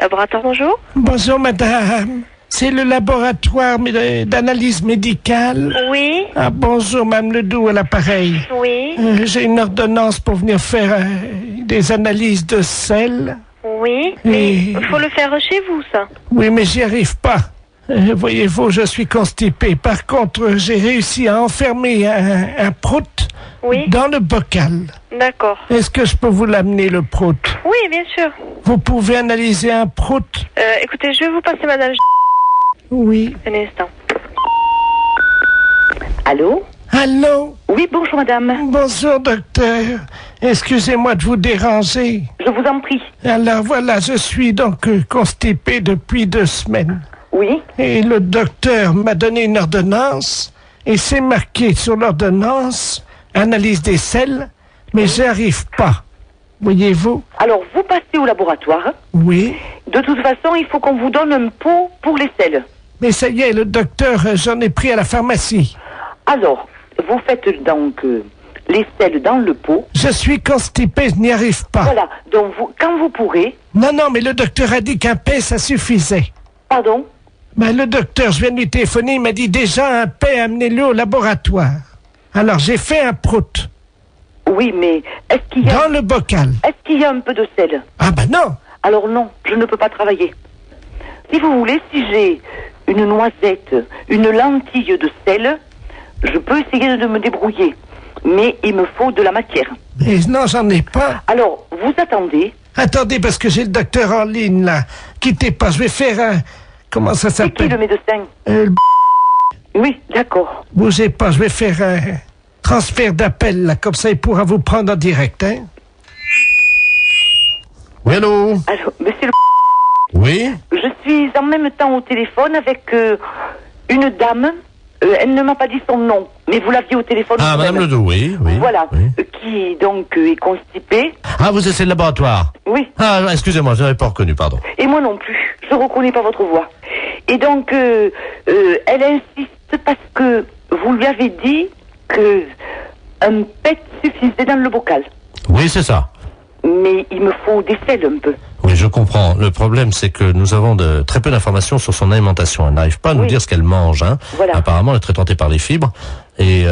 Laboratoire, bonjour. Bonjour madame, c'est le laboratoire d'analyse médicale. Oui. Ah bonjour madame Ledoux à l'appareil. Oui. J'ai une ordonnance pour venir faire des analyses de sel. Oui, mais il faut le faire chez vous, ça. Oui, mais j'y arrive pas. Voyez-vous, je suis constipé. Par contre, j'ai réussi à enfermer un prout dans le bocal. D'accord. Est-ce que je peux vous l'amener, le prout? Oui, bien sûr. Vous pouvez analyser un prout? Écoutez, je vais vous passer madame. Oui. Un instant. Allô? Allô? Oui, bonjour madame. Bonjour docteur. Excusez-moi de vous déranger. Je vous en prie. Alors voilà, je suis donc constipé depuis 2 semaines. Oui. Et le docteur m'a donné une ordonnance et c'est marqué sur l'ordonnance analyse des sels, mais j'y arrive pas. Voyez-vous? Alors, vous passez au laboratoire. Oui. De toute façon, il faut qu'on vous donne un pot pour les sels. Mais ça y est, le docteur, j'en ai pris à la pharmacie. Alors, vous faites donc les sels dans le pot. Je suis constipé, je n'y arrive pas. Voilà, donc quand vous pourrez... Non, mais le docteur a dit qu'un paix, ça suffisait. Pardon? Ben, le docteur, je viens de lui téléphoner, il m'a dit déjà un paix, amenez-le au laboratoire. Alors, j'ai fait un prout. Oui, mais est-ce qu'il y a... Dans le bocal. Est-ce qu'il y a un peu de sel? Ah ben non. Alors non, je ne peux pas travailler. Si vous voulez, si j'ai une noisette, une lentille de sel, je peux essayer de me débrouiller. Mais il me faut de la matière. Mais non, j'en ai pas. Alors, vous attendez. Attendez, parce que j'ai le docteur en ligne, là. Quittez pas, je vais faire un... Comment ça C'est qui s'appelle? le médecin? Oui, d'accord. Bougez pas, je vais faire un transfert d'appel, là. Comme ça, il pourra vous prendre en direct, hein. Oui, allô? Alors, monsieur le... Oui? Je suis en même temps au téléphone avec une dame. Elle ne m'a pas dit son nom, mais vous l'aviez au téléphone. Ah, madame Ledoux, oui. Voilà, oui. qui donc est constipée. Ah, vous êtes le laboratoire? Oui. Ah, excusez-moi, je n'avais pas reconnu, pardon. Et moi non plus, je reconnais pas votre voix. Et donc, elle insiste parce que vous lui avez dit que un pet suffisait dans le bocal. Oui, c'est ça. Mais il me faut des sels un peu. Oui, je comprends. Le problème, c'est que nous avons très peu d'informations sur son alimentation. Elle n'arrive pas à nous dire ce qu'elle mange. Hein. Voilà. Apparemment, elle est très tentée par les fibres. Et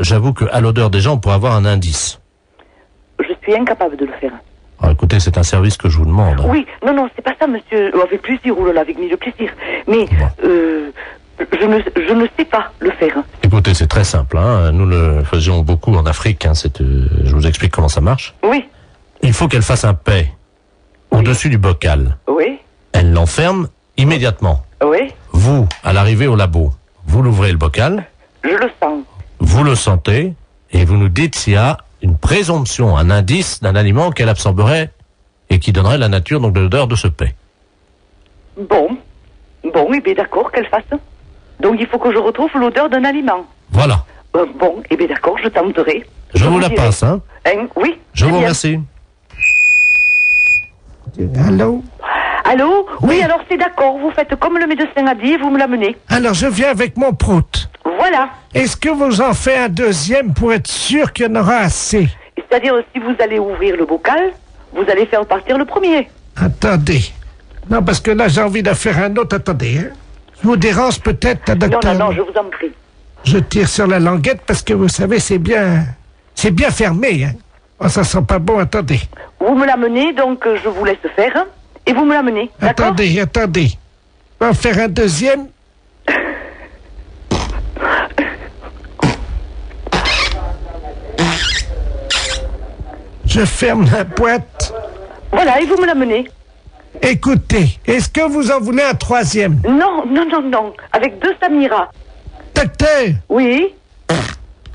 j'avoue qu'à l'odeur déjà, on pourrait avoir un indice. Je suis incapable de le faire. Alors, écoutez, c'est un service que je vous demande. Hein. Oui, non, c'est pas ça, monsieur. Avec plaisir, ou là, avec mille plaisir. Mais je ne sais pas le faire. Écoutez, c'est très simple. Hein. Nous le faisions beaucoup en Afrique. Hein. Je vous explique comment ça marche. Oui. Il faut qu'elle fasse un paix au-dessus du bocal. Oui. Elle l'enferme immédiatement. Oui. Vous, à l'arrivée au labo, vous l'ouvrez le bocal. Je le sens. Vous le sentez et vous nous dites s'il y a une présomption, un indice d'un aliment qu'elle absorberait et qui donnerait la nature donc de l'odeur de ce paix. Bon, eh bien d'accord, qu'elle fasse. Donc il faut que je retrouve l'odeur d'un aliment. Voilà. Bon, eh bien d'accord, je tenterai. Je vous la dirai. passe, hein. Oui. Je vous bien. remercie. Allô? Allô? Oui, alors c'est d'accord, vous faites comme le médecin a dit, vous me l'amenez. Alors, je viens avec mon prout. Voilà. Est-ce que vous en faites un deuxième pour être sûr qu'il y en aura assez? C'est-à-dire, si vous allez ouvrir le bocal, vous allez faire partir le premier. Attendez. Non, parce que là, j'ai envie d'en faire un autre. Attendez, hein. Je vous dérange peut-être, docteur? Non, je vous en prie. Je tire sur la languette parce que vous savez, c'est bien fermé, hein. Oh, ça sent pas bon, attendez. Vous me l'amenez, donc je vous laisse faire, hein, et vous me l'amenez, d'accord? Attendez. On va en faire un deuxième. Je ferme la boîte. Voilà, et vous me l'amenez. Écoutez, est-ce que vous en voulez un troisième? Non, avec 2 Samira. Docteur, Oui?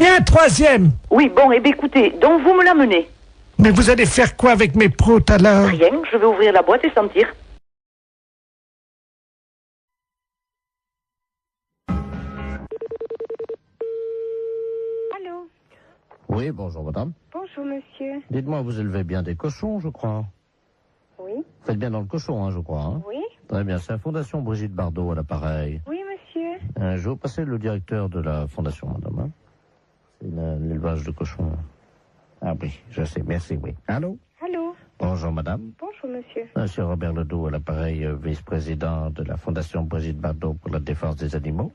il y a un troisième. Oui, bon, eh bien écoutez, donc vous me l'amenez. Mais vous allez faire quoi avec mes proutes alors? Rien, je vais ouvrir la boîte et sentir. Allô? Oui, bonjour madame. Bonjour, monsieur. Dites-moi, vous élevez bien des cochons, je crois. Oui? Vous faites bien dans le cochon, hein, je crois. Hein. Oui? Très bien, c'est la Fondation Brigitte Bardot à l'appareil. Oui, monsieur. Je vais vous passer le directeur de la fondation, madame. Hein. C'est l'élevage de cochons. Ah oui, je sais, merci, oui. Allô? Allô? Bonjour. Bonjour, madame. Bonjour, monsieur. Monsieur Robert Ledoux, à l'appareil, vice-président de la Fondation Brigitte Bardot pour la défense des animaux.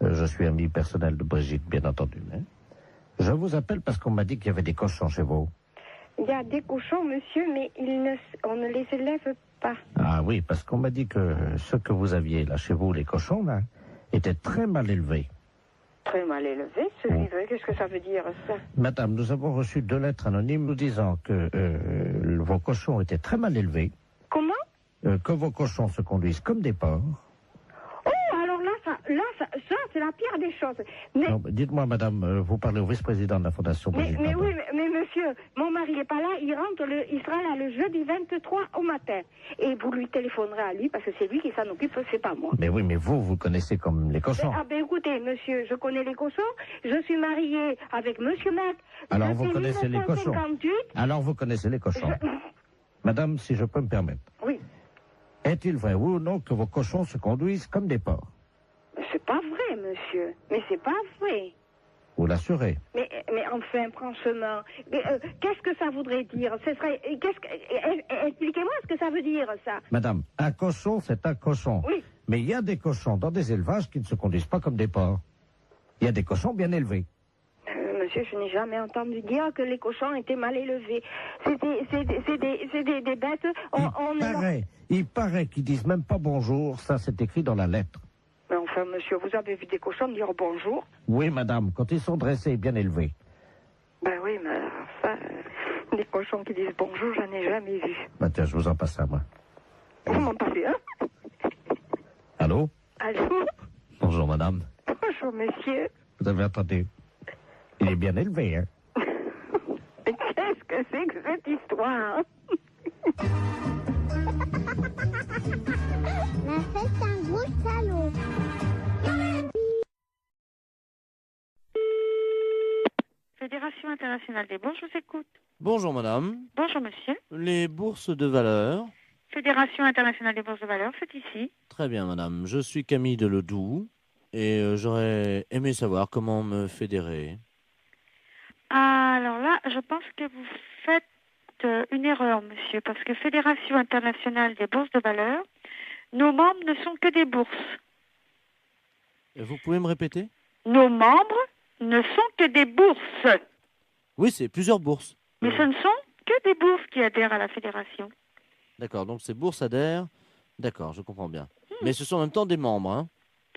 Je suis ami personnel de Brigitte, bien entendu. Hein. Je vous appelle parce qu'on m'a dit qu'il y avait des cochons chez vous. Il y a des cochons, monsieur, mais on ne les élève pas. Ah oui, parce qu'on m'a dit que ceux que vous aviez là chez vous, les cochons, là, étaient très mal élevés. Très mal élevé, ce livre. Qu'est-ce que ça veut dire, ça? Madame, nous avons reçu 2 lettres anonymes nous disant que vos cochons étaient très mal élevés. Comment? Que vos cochons se conduisent comme des porcs. Oh, alors là, ça c'est la pire des choses. Mais, Non, dites-moi, madame, vous parlez au vice-président de la Fondation Brigitte mais Bardot. oui, mais monsieur, mon mari n'est pas là, il sera là le jeudi 23 au matin. Et vous lui téléphonerez à lui, parce que c'est lui qui s'en occupe, c'est pas moi. Mais oui, mais vous connaissez comme les cochons. Ah ben écoutez, monsieur, je connais les cochons, je suis mariée avec monsieur Mac. Alors vous connaissez les cochons. 1958. Alors vous connaissez les cochons. Madame, si je peux me permettre. Oui. Est-il vrai, oui ou non, que vos cochons se conduisent comme des porcs? C'est pas vrai, monsieur. Mais c'est pas vrai. Vous l'assurez? Mais enfin, franchement, qu'est-ce que ça voudrait dire? Expliquez-moi ce que ça veut dire, ça. Madame, un cochon, c'est un cochon. Oui. Mais il y a des cochons dans des élevages qui ne se conduisent pas comme des porcs. Il y a des cochons bien élevés. Monsieur, je n'ai jamais entendu dire que les cochons étaient mal élevés. C'est des bêtes. Il paraît qu'ils disent même pas bonjour. Ça, c'est écrit dans la lettre. Mais enfin, monsieur, vous avez vu des cochons dire bonjour? Oui, madame, quand ils sont dressés et bien élevés. Ben oui, mais enfin, des cochons qui disent bonjour, j'en ai jamais vu. Bah tiens, je vous en passe un, moi. Vous m'en passez un? Allô? Allô? Bonjour, madame. Bonjour, monsieur. Vous avez entendu? Il est bien élevé, hein? Mais qu'est-ce que c'est que cette histoire? Mais c'est un gros salaud. Fédération internationale des bourses, je vous écoute. Bonjour madame. Bonjour monsieur. Les bourses de valeur. Fédération internationale des bourses de valeur, c'est ici. Très bien madame. Je suis Camille Deledoux et j'aurais aimé savoir comment me fédérer. Alors là, je pense que vous faites une erreur, monsieur, parce que Fédération internationale des bourses de valeur, nos membres ne sont que des bourses. Vous pouvez me répéter? Nos membres ne sont que des bourses. Oui, c'est plusieurs bourses. Mais ce ne sont que des bourses qui adhèrent à la fédération. D'accord, donc ces bourses adhèrent. D'accord, je comprends bien. Mais ce sont en même temps des membres, hein?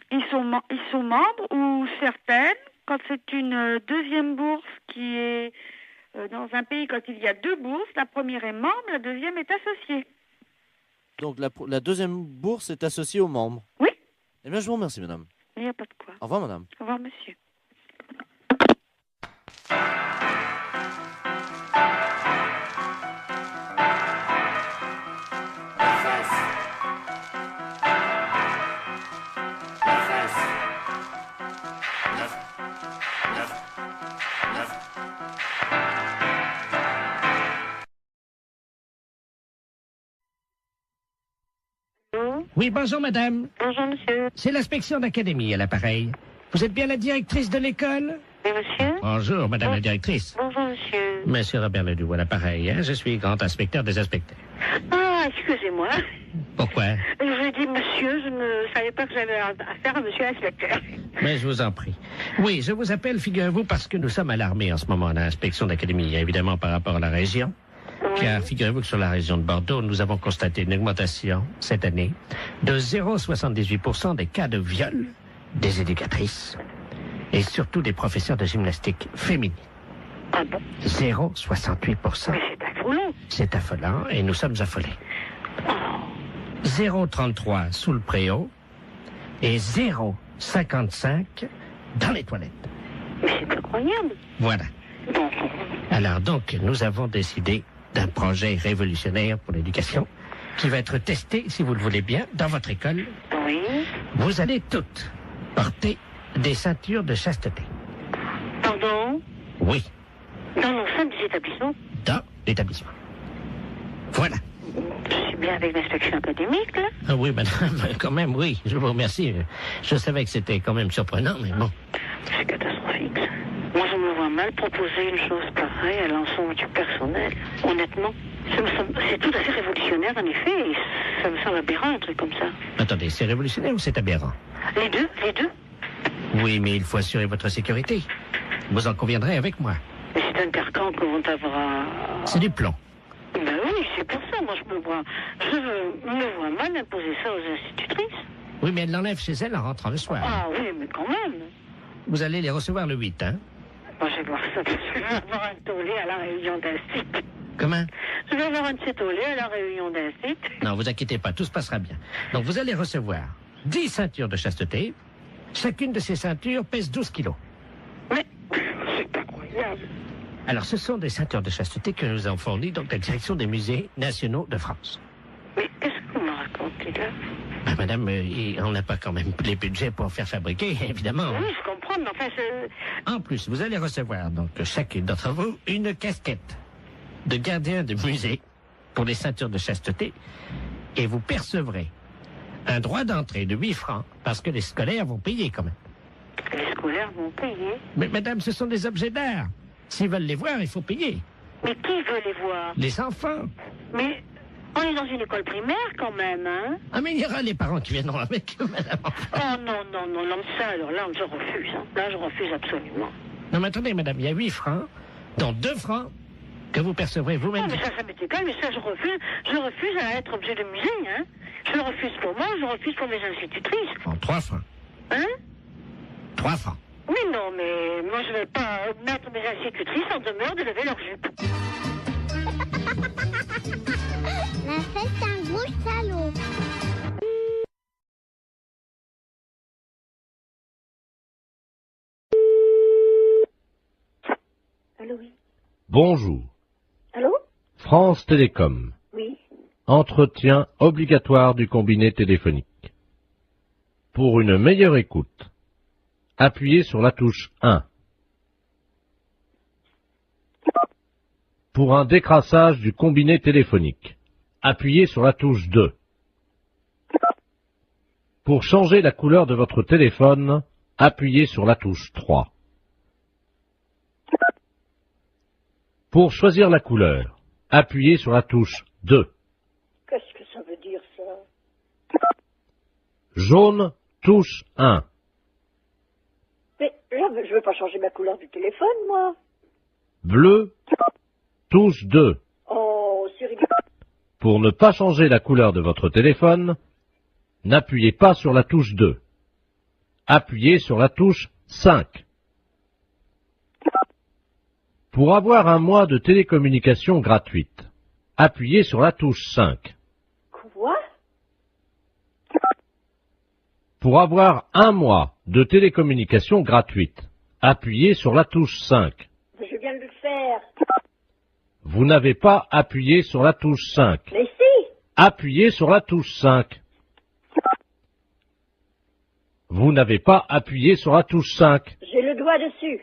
Ils sont membres ou certaines, quand c'est une deuxième bourse qui est dans un pays, quand il y a 2 bourses, la première est membre, la deuxième est associée. Donc la deuxième bourse est associée aux membres? Oui. Eh bien, je vous remercie, madame. Il n'y a pas de quoi. Au revoir, madame. Au revoir, monsieur. Oui, bonjour, madame. Bonjour, monsieur. C'est l'inspection d'académie à l'appareil. Vous êtes bien la directrice de l'école? Oui, monsieur. Bonjour, madame la directrice. Bonjour, monsieur. Monsieur Robert Ledoux à l'appareil, hein? Je suis grand inspecteur des inspecteurs. Ah, excusez-moi. Pourquoi? Je dis monsieur, je ne savais pas que j'avais affaire à monsieur l'inspecteur. Mais je vous en prie. Oui, je vous appelle, figurez-vous, parce que nous sommes alarmés en ce moment à l'inspection d'académie, évidemment par rapport à la région. Car figurez-vous que sur la région de Bordeaux, nous avons constaté une augmentation cette année de 0,78% des cas de viol des éducatrices et surtout des professeurs de gymnastique féminines. Ah bon? 0,68%. Mais c'est affolant. C'est affolant et nous sommes affolés. 0,33 sous le préau et 0,55 dans les toilettes. Mais c'est incroyable. Voilà. Bon. Alors donc, nous avons décidé d'un projet révolutionnaire pour l'éducation qui va être testé, si vous le voulez bien, dans votre école. Oui. Vous allez toutes porter des ceintures de chasteté. Pardon? Oui, Dans l'enceinte des établissements? dans l'établissement. Voilà. Je suis bien avec l'inspection académique, là. Ah oui, madame, quand même, oui, je vous remercie. Je savais que c'était quand même surprenant, mais bon. C'est catastrophique, ça. Moi, je me vois mal proposer une chose pareille à l'ensemble du personnel, honnêtement. C'est tout à fait révolutionnaire, en effet, et ça me semble aberrant, un truc comme ça. Attendez, c'est révolutionnaire ou c'est aberrant? Les deux. Oui, mais il faut assurer votre sécurité. Vous en conviendrez avec moi. Mais c'est un carcan que vont avoir... C'est du plomb. Ben oui, c'est pour ça, moi je me vois mal imposer ça aux institutrices. Oui, mais elle l'enlève chez elle en rentrant le soir. Ah oui, mais quand même. Vous allez les recevoir le 8, hein? Moi je vais voir ça, parce que je vais avoir un tollé à la réunion d'un site. Comment? Je vais avoir un de ces tollés à la réunion d'un site. Non, vous inquiétez pas, tout se passera bien. Donc vous allez recevoir 10 ceintures de chasteté. Chacune de ces ceintures pèse 12 kilos. Mais c'est incroyable. Alors, ce sont des ceintures de chasteté que nous avons fournies donc la direction des musées nationaux de France. Mais qu'est-ce que vous me racontez là? Ben, madame, on n'a pas quand même les budgets pour faire fabriquer, évidemment. Oui, je comprends, mais enfin, En plus, vous allez recevoir, donc, chacune d'entre vous, une casquette de gardien de musée pour les ceintures de chasteté. Et vous percevrez un droit d'entrée de 8 francs, parce que les scolaires vont payer quand même. Les scolaires vont payer? Mais madame, ce sont des objets d'art. S'ils veulent les voir, il faut payer. Mais qui veut les voir? Les enfants. Mais on est dans une école primaire quand même, hein? Ah, mais il y aura les parents qui viendront avec eux, madame. Oh non, ça, alors là, je refuse. Hein. Là, je refuse absolument. Non, mais attendez, madame, il y a 8 francs, dont 2 francs que vous percevrez vous-même. Oh, mais ça m'est égal, mais ça, je refuse à être objet de musée, hein? Je le refuse pour moi, je refuse pour mes institutrices. Bon, 3 francs. Hein? 3 francs. Mais non, mais moi, je ne vais pas mettre mes institutrices en demeure de lever leur jupe. Ma fête, c'est un gros salaud. Allô, oui. Bonjour. Allô? France Télécom. Oui. Entretien obligatoire du combiné téléphonique. Pour une meilleure écoute, appuyez sur la touche 1. Pour un décrassage du combiné téléphonique, appuyez sur la touche 2. Pour changer la couleur de votre téléphone, appuyez sur la touche 3. Pour choisir la couleur, appuyez sur la touche 2. Qu'est-ce que ça veut dire, ça? Jaune, touche 1. Mais là, je ne veux pas changer ma couleur du téléphone, moi. Bleu, touche 2. Oh, c'est rigolo. Pour ne pas changer la couleur de votre téléphone, n'appuyez pas sur la touche 2. Appuyez sur la touche 5. Pour avoir un mois de télécommunication gratuite, appuyez sur la touche 5. Quoi? Pour avoir un mois de télécommunication gratuite, appuyez sur la touche 5. Je viens de le faire. Vous n'avez pas appuyé sur la touche 5. Mais si! Appuyez sur la touche 5. Vous n'avez pas appuyé sur la touche 5. J'ai le doigt dessus.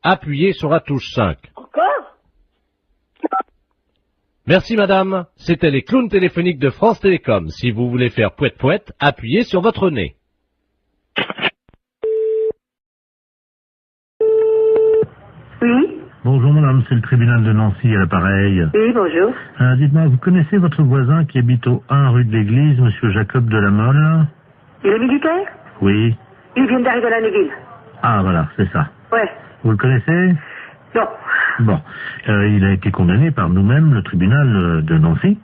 Appuyez sur la touche 5. Encore? Merci madame, c'était les clowns téléphoniques de France Télécom. Si vous voulez faire pouette-pouette, appuyez sur votre nez. Oui? Bonjour madame, c'est le tribunal de Nancy à l'appareil. Oui, bonjour. Dites-moi, vous connaissez votre voisin qui habite au 1 rue de l'Église, monsieur Jacob de la Mole? Il est militaire? Oui. Il vient d'arriver à la Neuville. Ah voilà, c'est ça. Ouais. Vous le connaissez? Non. Bon, il a été condamné par nous-mêmes, le tribunal de Nancy,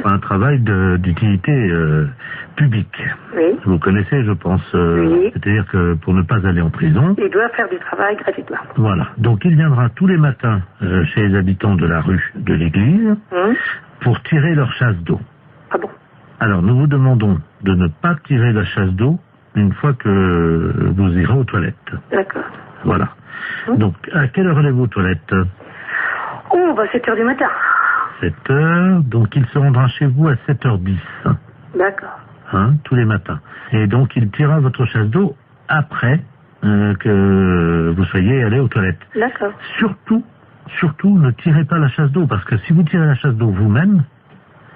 pour un travail d'utilité publique. Oui. Vous connaissez, je pense. Oui. C'est-à-dire que pour ne pas aller en prison... Il doit faire du travail gratuitement. Voilà. Donc il viendra tous les matins chez les habitants de la rue de l'église pour tirer leur chasse d'eau. Ah bon? Alors nous vous demandons de ne pas tirer la chasse d'eau une fois que vous irez aux toilettes. D'accord. Voilà. Donc à quelle heure allez-vous aux toilettes? Oh, bah 7h du matin. 7h, donc il se rendra chez vous à 7h10. D'accord. Hein, tous les matins. Et donc il tirera votre chasse d'eau après que vous soyez allé aux toilettes. D'accord. Surtout, ne tirez pas la chasse d'eau, parce que si vous tirez la chasse d'eau vous-même,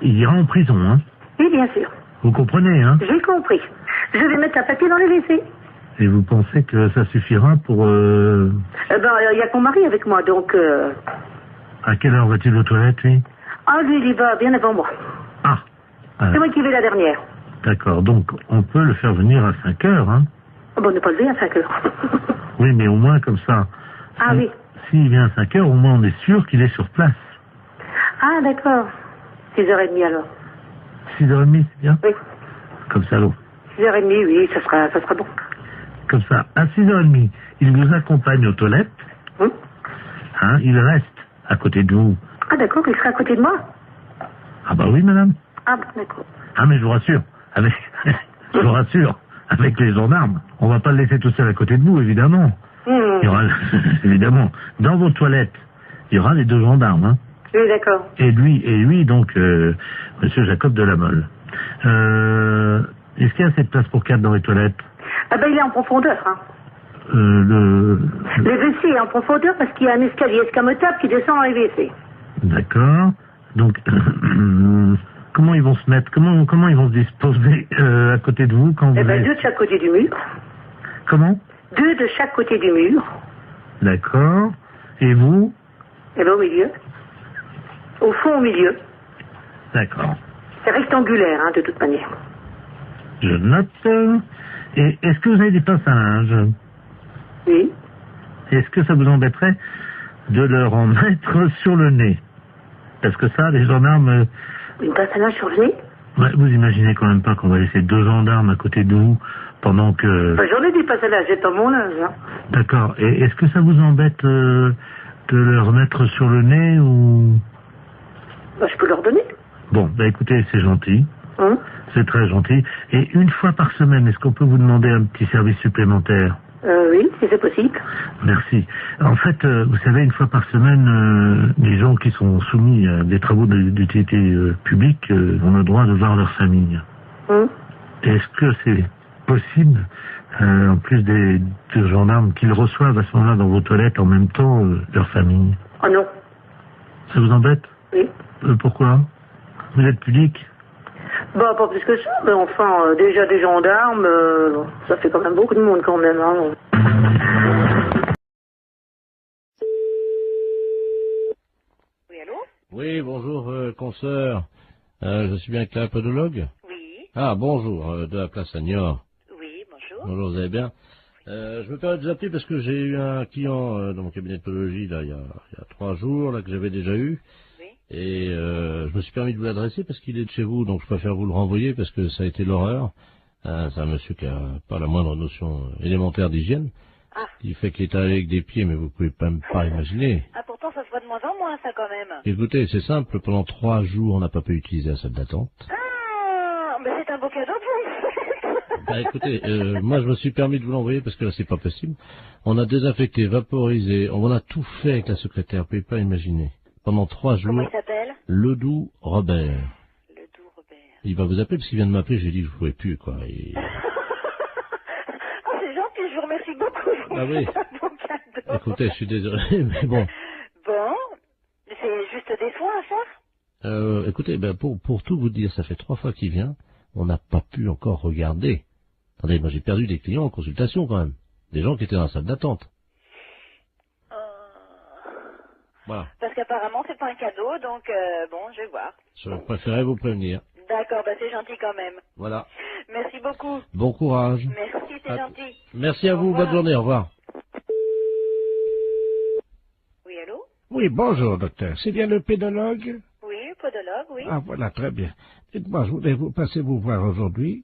il ira en prison, hein. Oui, bien sûr. Vous comprenez, hein? J'ai compris. Je vais mettre un papier dans les WC. Et vous pensez que ça suffira pour... Ben, il y a que mon mari avec moi, donc... À quelle heure va-t-il aux toilettes, lui? Ah, lui, il y va bien avant moi. Ah. C'est moi qui vais la dernière. D'accord, donc on peut le faire venir à 5 heures, hein? Ah bon, on n'est pas levé à 5 heures. Oui, mais au moins comme ça. Ah oui. S'il vient à 5 heures, au moins on est sûr qu'il est sur place. Ah, d'accord. 6h30 alors. 6h30, c'est bien? Oui. Comme ça, l'eau. 6h30, oui, ça sera bon. Comme ça, à 6h30, il vous accompagne aux toilettes. Hein, il reste à côté de vous. Ah, d'accord, il sera à côté de moi? Ah bah oui, madame. Ah, bon, d'accord. Ah, mais je vous rassure, je vous rassure, avec les gendarmes, on va pas le laisser tout seul à côté de vous, évidemment. Il y aura, évidemment, dans vos toilettes, il y aura les 2 gendarmes, hein. Oui, d'accord. Et lui, donc, monsieur Jacob de la Mole. Est-ce qu'il y a assez de place pour 4 dans les toilettes? Ah ben, il est en profondeur, hein. Le WC est en profondeur parce qu'il y a un escalier escamotable qui descend dans les WC. D'accord. Donc, comment ils vont se mettre? Comment ils vont se disposer à côté de vous quand vous... Eh ben, 2 de chaque côté du mur. Comment? 2 de chaque côté du mur. D'accord. Et vous? Eh ben, au milieu. Au fond, au milieu. D'accord. C'est rectangulaire, hein, de toute manière. Je note. Et est-ce que vous avez des pinces à linge? Oui. Est-ce que ça vous embêterait de leur en mettre sur le nez? Parce que ça, les gendarmes... Une pince à linge sur le nez? Ouais, vous imaginez quand même pas qu'on va laisser 2 gendarmes à côté de vous pendant que... Enfin, j'en ai des pinces à linge, j'ai pas mon linge, hein. D'accord. Et est-ce que ça vous embête de leur mettre sur le nez ou... Bah, je peux leur donner. Bon, bah écoutez, c'est gentil. Hein? C'est très gentil. Et une fois par semaine, est-ce qu'on peut vous demander un petit service supplémentaire? Oui, si c'est possible. Merci. En fait, vous savez, une fois par semaine, les gens qui sont soumis à des travaux d'utilité publique ont le droit de voir leur famille. Est-ce que c'est possible, en plus des gendarmes, qu'ils reçoivent à ce moment-là dans vos toilettes en même temps leur famille? Oh non. Ça vous embête? Oui. Pourquoi? Vous êtes pudique? Bah, pas plus que ça, mais enfin, déjà des gendarmes, ça fait quand même beaucoup de monde quand même, hein. Oui, allô? Oui, bonjour, consoeur. Je suis bien avec la podologue? Oui. Ah, bonjour, de la place Agnor. Oui, bonjour. Bonjour, vous allez bien? Je me permets de vous appeler parce que j'ai eu un client dans mon cabinet de podologie, là, il y a 3 jours, là, que j'avais déjà eu. Et je me suis permis de vous l'adresser parce qu'il est de chez vous, donc je préfère vous le renvoyer parce que ça a été l'horreur. C'est un monsieur qui a pas la moindre notion élémentaire d'hygiène. Il fait qu'il est allé avec des pieds, mais vous pouvez même pas imaginer. Ah, pourtant, ça se voit de moins en moins, ça, quand même. Écoutez, c'est simple, pendant 3 jours, on n'a pas pu utiliser la salle d'attente. Ah, mais c'est un beau cadeau pour vous. Bah écoutez, moi je me suis permis de vous l'envoyer parce que là c'est pas possible. On a désinfecté, vaporisé, on a tout fait avec la secrétaire, vous pouvez pas imaginer. Pendant 3 jours. Comment il s'appelle? Ledoux Robert. Ledoux Robert. Il va vous appeler parce qu'il vient de m'appeler, j'ai dit que je pouvais plus, quoi. Et... Ah, c'est gentil, je vous remercie beaucoup. Ah oui. C'est un beau cadeau. Écoutez, je suis désolé, mais bon. Bon, c'est juste des soins à faire? Écoutez, ben pour tout vous dire, ça fait 3 fois qu'il vient, on n'a pas pu encore regarder. Attendez, moi j'ai perdu des clients en consultation quand même. Des gens qui étaient dans la salle d'attente. Voilà. Parce qu'apparemment, c'est pas un cadeau, donc bon, je vais voir. Je préférais vous prévenir. D'accord, bah c'est gentil quand même. Voilà. Merci beaucoup. Bon courage. Merci, c'est gentil. Merci à vous, bonne journée, au revoir. Oui, allô? Oui, bonjour, docteur. C'est bien le pédologue? Oui, podologue, oui. Ah, voilà, très bien. Dites-moi, je voulais vous passer vous voir aujourd'hui.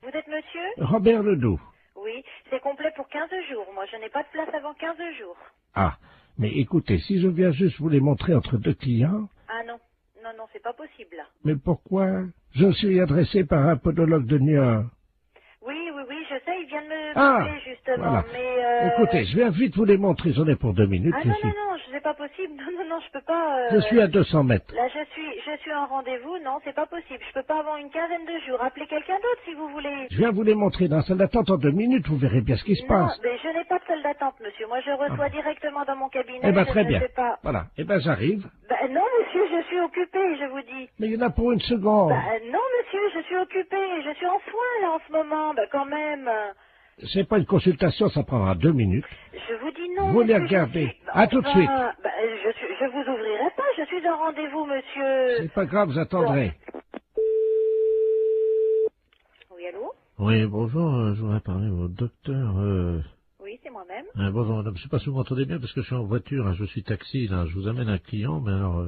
Vous êtes monsieur? Robert Ledoux. Oui, c'est complet pour 15 jours. Moi, je n'ai pas de place avant 15 jours. Ah, mais écoutez, si je viens juste vous les montrer entre 2 clients... Ah non, non, non, c'est pas possible, là. Mais pourquoi? Je suis adressé par un podologue de Niort. Oui, oui, oui, je sais, il vient de me Ah, appeler, justement, voilà. mais... Écoutez, je viens vite vous les montrer, j'en ai pour 2 minutes. Ah non, non, non, c'est pas possible. Non, non, non, je peux pas... Je suis à 200 mètres. Là, je suis en rendez-vous. Non, c'est pas possible. Je peux pas avant une quinzaine de jours. Appelez quelqu'un d'autre, si vous voulez. Je viens vous les montrer dans la salle d'attente en 2 minutes, vous verrez bien ce qui se Non, passe. mais je n'ai pas de salle d'attente, monsieur. Moi, je reçois directement dans mon cabinet. Eh ben, je très ne bien. sais pas. Voilà, eh ben, j'arrive. Ben, non, monsieur, je suis occupée, je vous dis. Mais il y en a pour 1 seconde. Ben, non, monsieur, je suis occupée. Je suis en soins, là, en ce moment. Ben, quand même. C'est pas une consultation, ça prendra 2 minutes. Je vous dis non. Vous les monsieur, regardez. je suis... À tout de suite. Ben, je vous ouvrirai pas, je suis en rendez-vous, monsieur. C'est pas grave, vous attendrez. Oui, allô? Oui, bonjour, je voudrais parler au docteur. Oui, c'est moi-même. Bonjour madame, je sais pas si vous m'entendez bien parce que je suis en voiture, hein, je suis taxi, là, je vous amène un client, mais alors...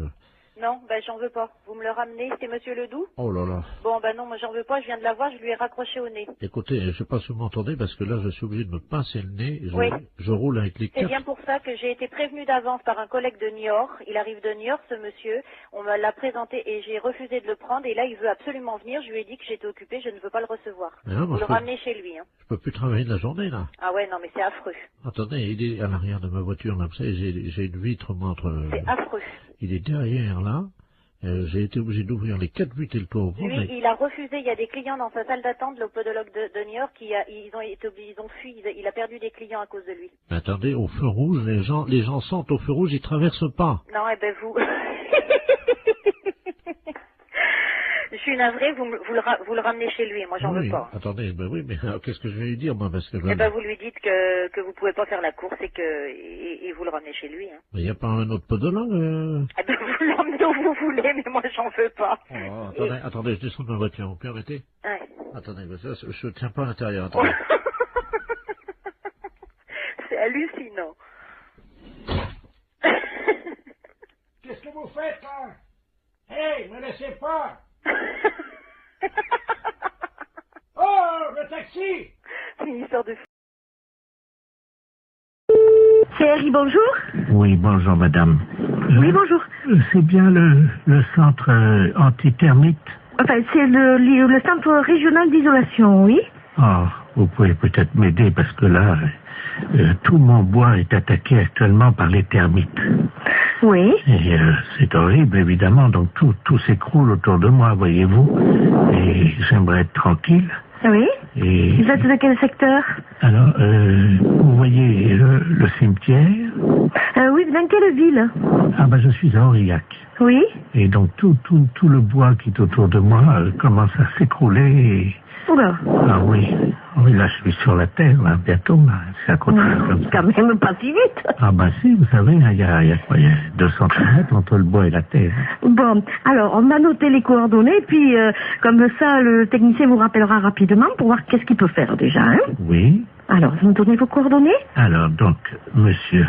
Non, ben j'en veux pas. Vous me le ramenez, c'est monsieur Ledoux? Oh là là. Bon, ben non, moi j'en veux pas, je viens de la voir, je lui ai raccroché au nez. Écoutez, je sais pas si vous m'entendez parce que là, je suis obligé de me pincer le nez, Oui. je roule avec les C'est quatre... bien pour ça que j'ai été prévenue d'avance par un collègue de Niort. Il arrive de Niort, ce monsieur. On me l'a présenté et j'ai refusé de le prendre. Et là, il veut absolument venir. Je lui ai dit que j'étais occupée, je ne veux pas le recevoir. Mais non, moi, Vous le ramenez chez lui. Hein. Je peux plus travailler de la journée, là. Ah ouais, non, mais c'est affreux. Attendez, il est à l'arrière de ma voiture, là, vous savez, j'ai une vitre, moi, entre... C'est affreux. Il est derrière, là. J'ai été obligé d'ouvrir les 4 vitres et le toit ouvert. Lui, il a refusé. Il y a des clients dans sa salle d'attente, le podologue de New York, ils ont fui. Il a perdu des clients à cause de lui. Mais attendez, au feu rouge, les gens sentent au feu rouge, ils traversent pas. Non, eh ben vous. Je suis navrée, vous le ramenez chez lui. Moi, j'en veux pas. Attendez, ben oui, mais qu'est-ce que je vais lui dire, moi, parce que... Eh ben, vous lui dites que vous pouvez pas faire la course et vous le ramenez chez lui. Hein. Mais il n'y a pas un autre podologue Eh ben, vous l'emmenez où vous voulez, mais moi, j'en veux pas. Oh, attendez, je descends de ma voiture, vous permettez? Ouais. Attendez, je tiens pas à l'intérieur, attendez. C'est hallucinant. Qu'est-ce que vous faites, là? Hey, me laissez pas! Oh, le taxi! C'est une histoire de... C'est Harry, bonjour. Oui, bonjour madame. Oui, bonjour. C'est bien le centre antithermite. Enfin, c'est le centre régional d'isolation, oui. Ah, vous pouvez peut-être m'aider parce que là, tout mon bois est attaqué actuellement par les termites. Oui. Et c'est horrible, évidemment, donc tout s'écroule autour de moi, voyez-vous. Et j'aimerais être tranquille. Oui. Et... Vous êtes dans quel secteur? Alors, vous voyez le cimetière? Oui, dans quelle ville? Ah ben, je suis à Aurillac. Oui. Et donc tout le bois qui est autour de moi commence à s'écrouler et... Oula. Ah oui. Oui, là, je suis sur la terre, là, bientôt, là. Ça continue comme ça. Quand même pas si vite. Ah ben si, vous savez, il y a quoi, il y a 200 km entre le bois et la terre. Bon, alors, on a noté les coordonnées, puis comme ça, le technicien vous rappellera rapidement pour voir qu'est-ce qu'il peut faire déjà, hein? Oui. Alors, vous me donnez vos coordonnées? Alors, donc, monsieur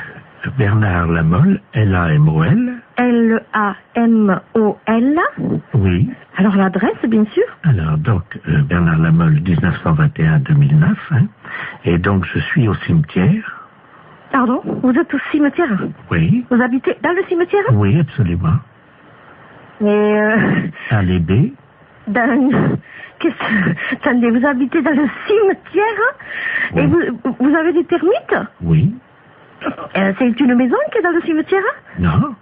Bernard Lamolle, L-A-M-O-L. L-A-M-O-L. Oui. Alors, l'adresse, bien sûr? Alors, donc, Bernard Lamolle, 1921-2009, hein. Et donc, je suis au cimetière. Pardon? Vous êtes au cimetière? Oui. Vous habitez dans le cimetière? Oui, absolument. Et Allée B. Attendez, vous habitez dans le cimetière? Oui. Et vous avez des termites? Oui. C'est une maison qui est dans le cimetière? Non.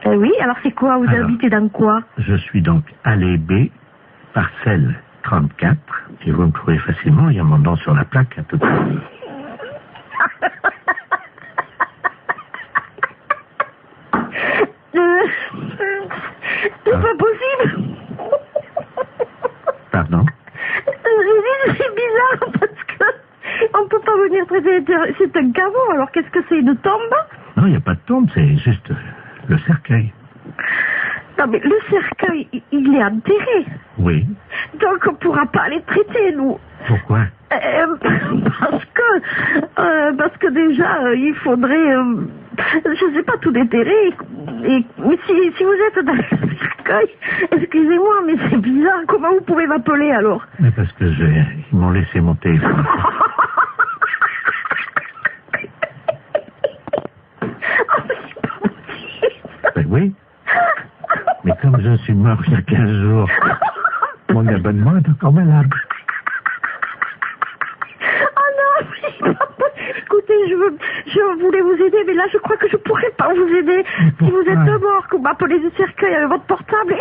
Oui, alors c'est quoi? Vous habitez dans quoi? Je suis donc allée B, parcelle 34, et vous me trouvez facilement, il y a mon nom sur la plaque à tout à l'heure. C'est pas possible. Pardon? C'est bizarre parce que on peut pas venir traiter. C'est un caveau, alors qu'est-ce que c'est, une tombe? Non, il n'y a pas de tombe, c'est juste le cercueil. Non, mais le cercueil, il est enterré. Oui. Donc on pourra pas les traiter, nous. Pourquoi? Parce que déjà, il faudrait, je sais pas, tout déterrer. Mais si vous êtes dans le cercueil, excusez-moi, mais c'est bizarre. Comment vous pouvez m'appeler alors? Mais parce que ils m'ont laissé mon téléphone. Ben oui. Mais comme je suis mort il y a 15 jours, mon abonnement est encore malade. Oh non, écoutez, je voulais vous aider, mais là je crois que je pourrais pas vous aider. Si vous êtes mort, que vous m'appelez du cercueil avec votre portable,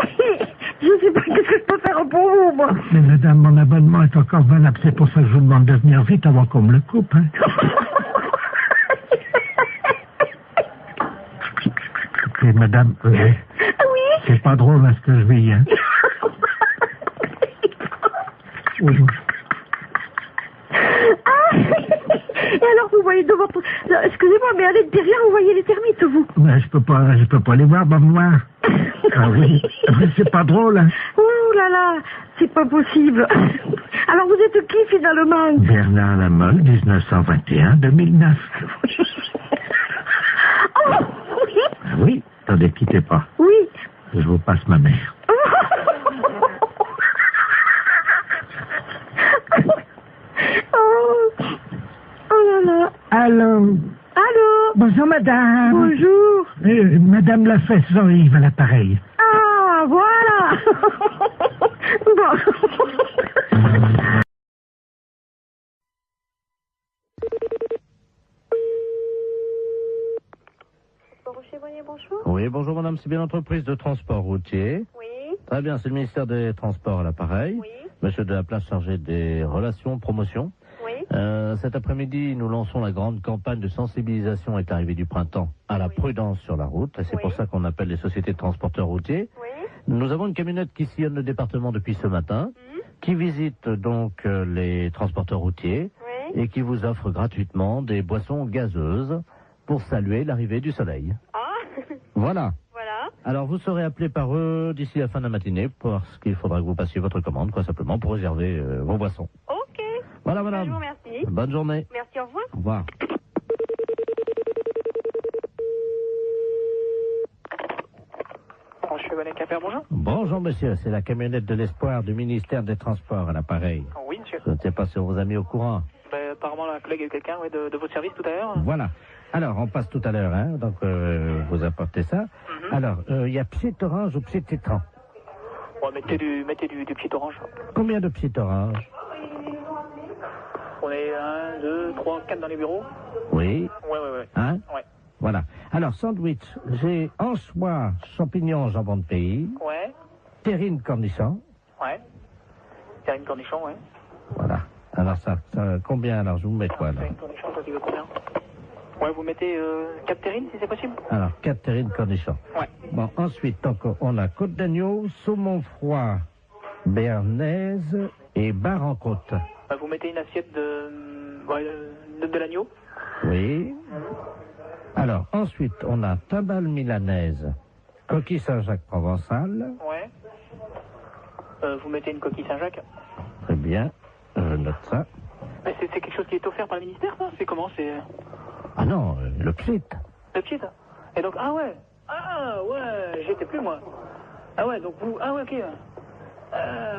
je sais pas qu'est-ce que je peux faire pour vous, moi. Mais madame, mon abonnement est encore valable, c'est pour ça que je vous demande de venir vite avant qu'on me le coupe, hein. Et madame, oui. C'est pas drôle à ce que je vis, hein. Oui. Et alors vous voyez de votre... Excusez-moi, mais à l'intérieur vous voyez les termites, vous? Mais je peux pas les voir, moi. Ah oui, c'est pas drôle, hein. Ouh là là, c'est pas possible. Alors vous êtes qui finalement? Bernard Lamolle, 1921-2009. Oh, oui. Ah oui, attendez, quittez pas. Oui. Je vous passe ma mère. Oh là là. Allô? Allô? Bonjour, madame. Bonjour. Madame Lafesse, Yves à l'appareil. Ah, voilà. Bon. Bonjour. Oui, bonjour madame, c'est bien l'entreprise de transport routier. Oui. Très bien, c'est le ministère des Transports à l'appareil. Oui. Monsieur de la Place chargé des relations, promotion. Oui. Cet après-midi, nous lançons la grande campagne de sensibilisation avec l'arrivée du printemps à la prudence sur la route. Et c'est pour ça qu'on appelle les sociétés de transporteurs routiers. Oui. Nous avons une camionnette qui sillonne le département depuis ce matin, qui visite donc les transporteurs routiers et qui vous offre gratuitement des boissons gazeuses pour saluer l'arrivée du soleil. Ah. Voilà. Voilà. Alors, vous serez appelé par eux d'ici la fin de la matinée parce qu'il faudra que vous passiez votre commande, quoi, simplement, pour réserver vos boissons. Ok. Voilà, madame. Je vous remercie. Bonne journée. Merci, au revoir. Au revoir. Bonjour. Bonjour, monsieur. C'est la camionnette de l'espoir du ministère des Transports à l'appareil. Oui, monsieur. Je ne sais pas si on vous a mis au courant. Ben, apparemment, la collègue a eu quelqu'un de votre service tout à l'heure. Voilà. Alors, on passe tout à l'heure, hein. Donc, vous apportez ça. Alors, il y a pied orange ou pied citron? Ouais, mettez du pied orange. Combien de pieds orange? On est 1, 2, 3, 4 dans les bureaux. Oui. Ouais. Hein? Ouais. Voilà. Alors, sandwich, j'ai anchois, champignons, jambon de pays. Ouais. Terrine cornichon. Ouais. Terrine cornichon, ouais. Voilà. Alors, ça combien? Alors, je vous mets quoi, là? Terrine cornichon, toi, tu veux combien? Ouais, vous mettez 4 terrines, si c'est possible? Alors, 4 terrines cornichons. Ouais. Bon, ensuite, donc, on a côte d'agneau, saumon froid, béarnaise et bar en côte. Vous mettez une assiette de l'agneau. Oui. Alors, ensuite, on a tabale milanaise, coquille Saint-Jacques provençal. Ouais. Vous mettez une coquille Saint-Jacques. Très bien, je note ça. Mais c'est quelque chose qui est offert par le ministère, ça? C'est comment? C'est... Ah non, le pchit. Le pchit. Et donc, ah ouais, j'y étais plus, moi. Ah ouais, donc vous, ah ouais, ok.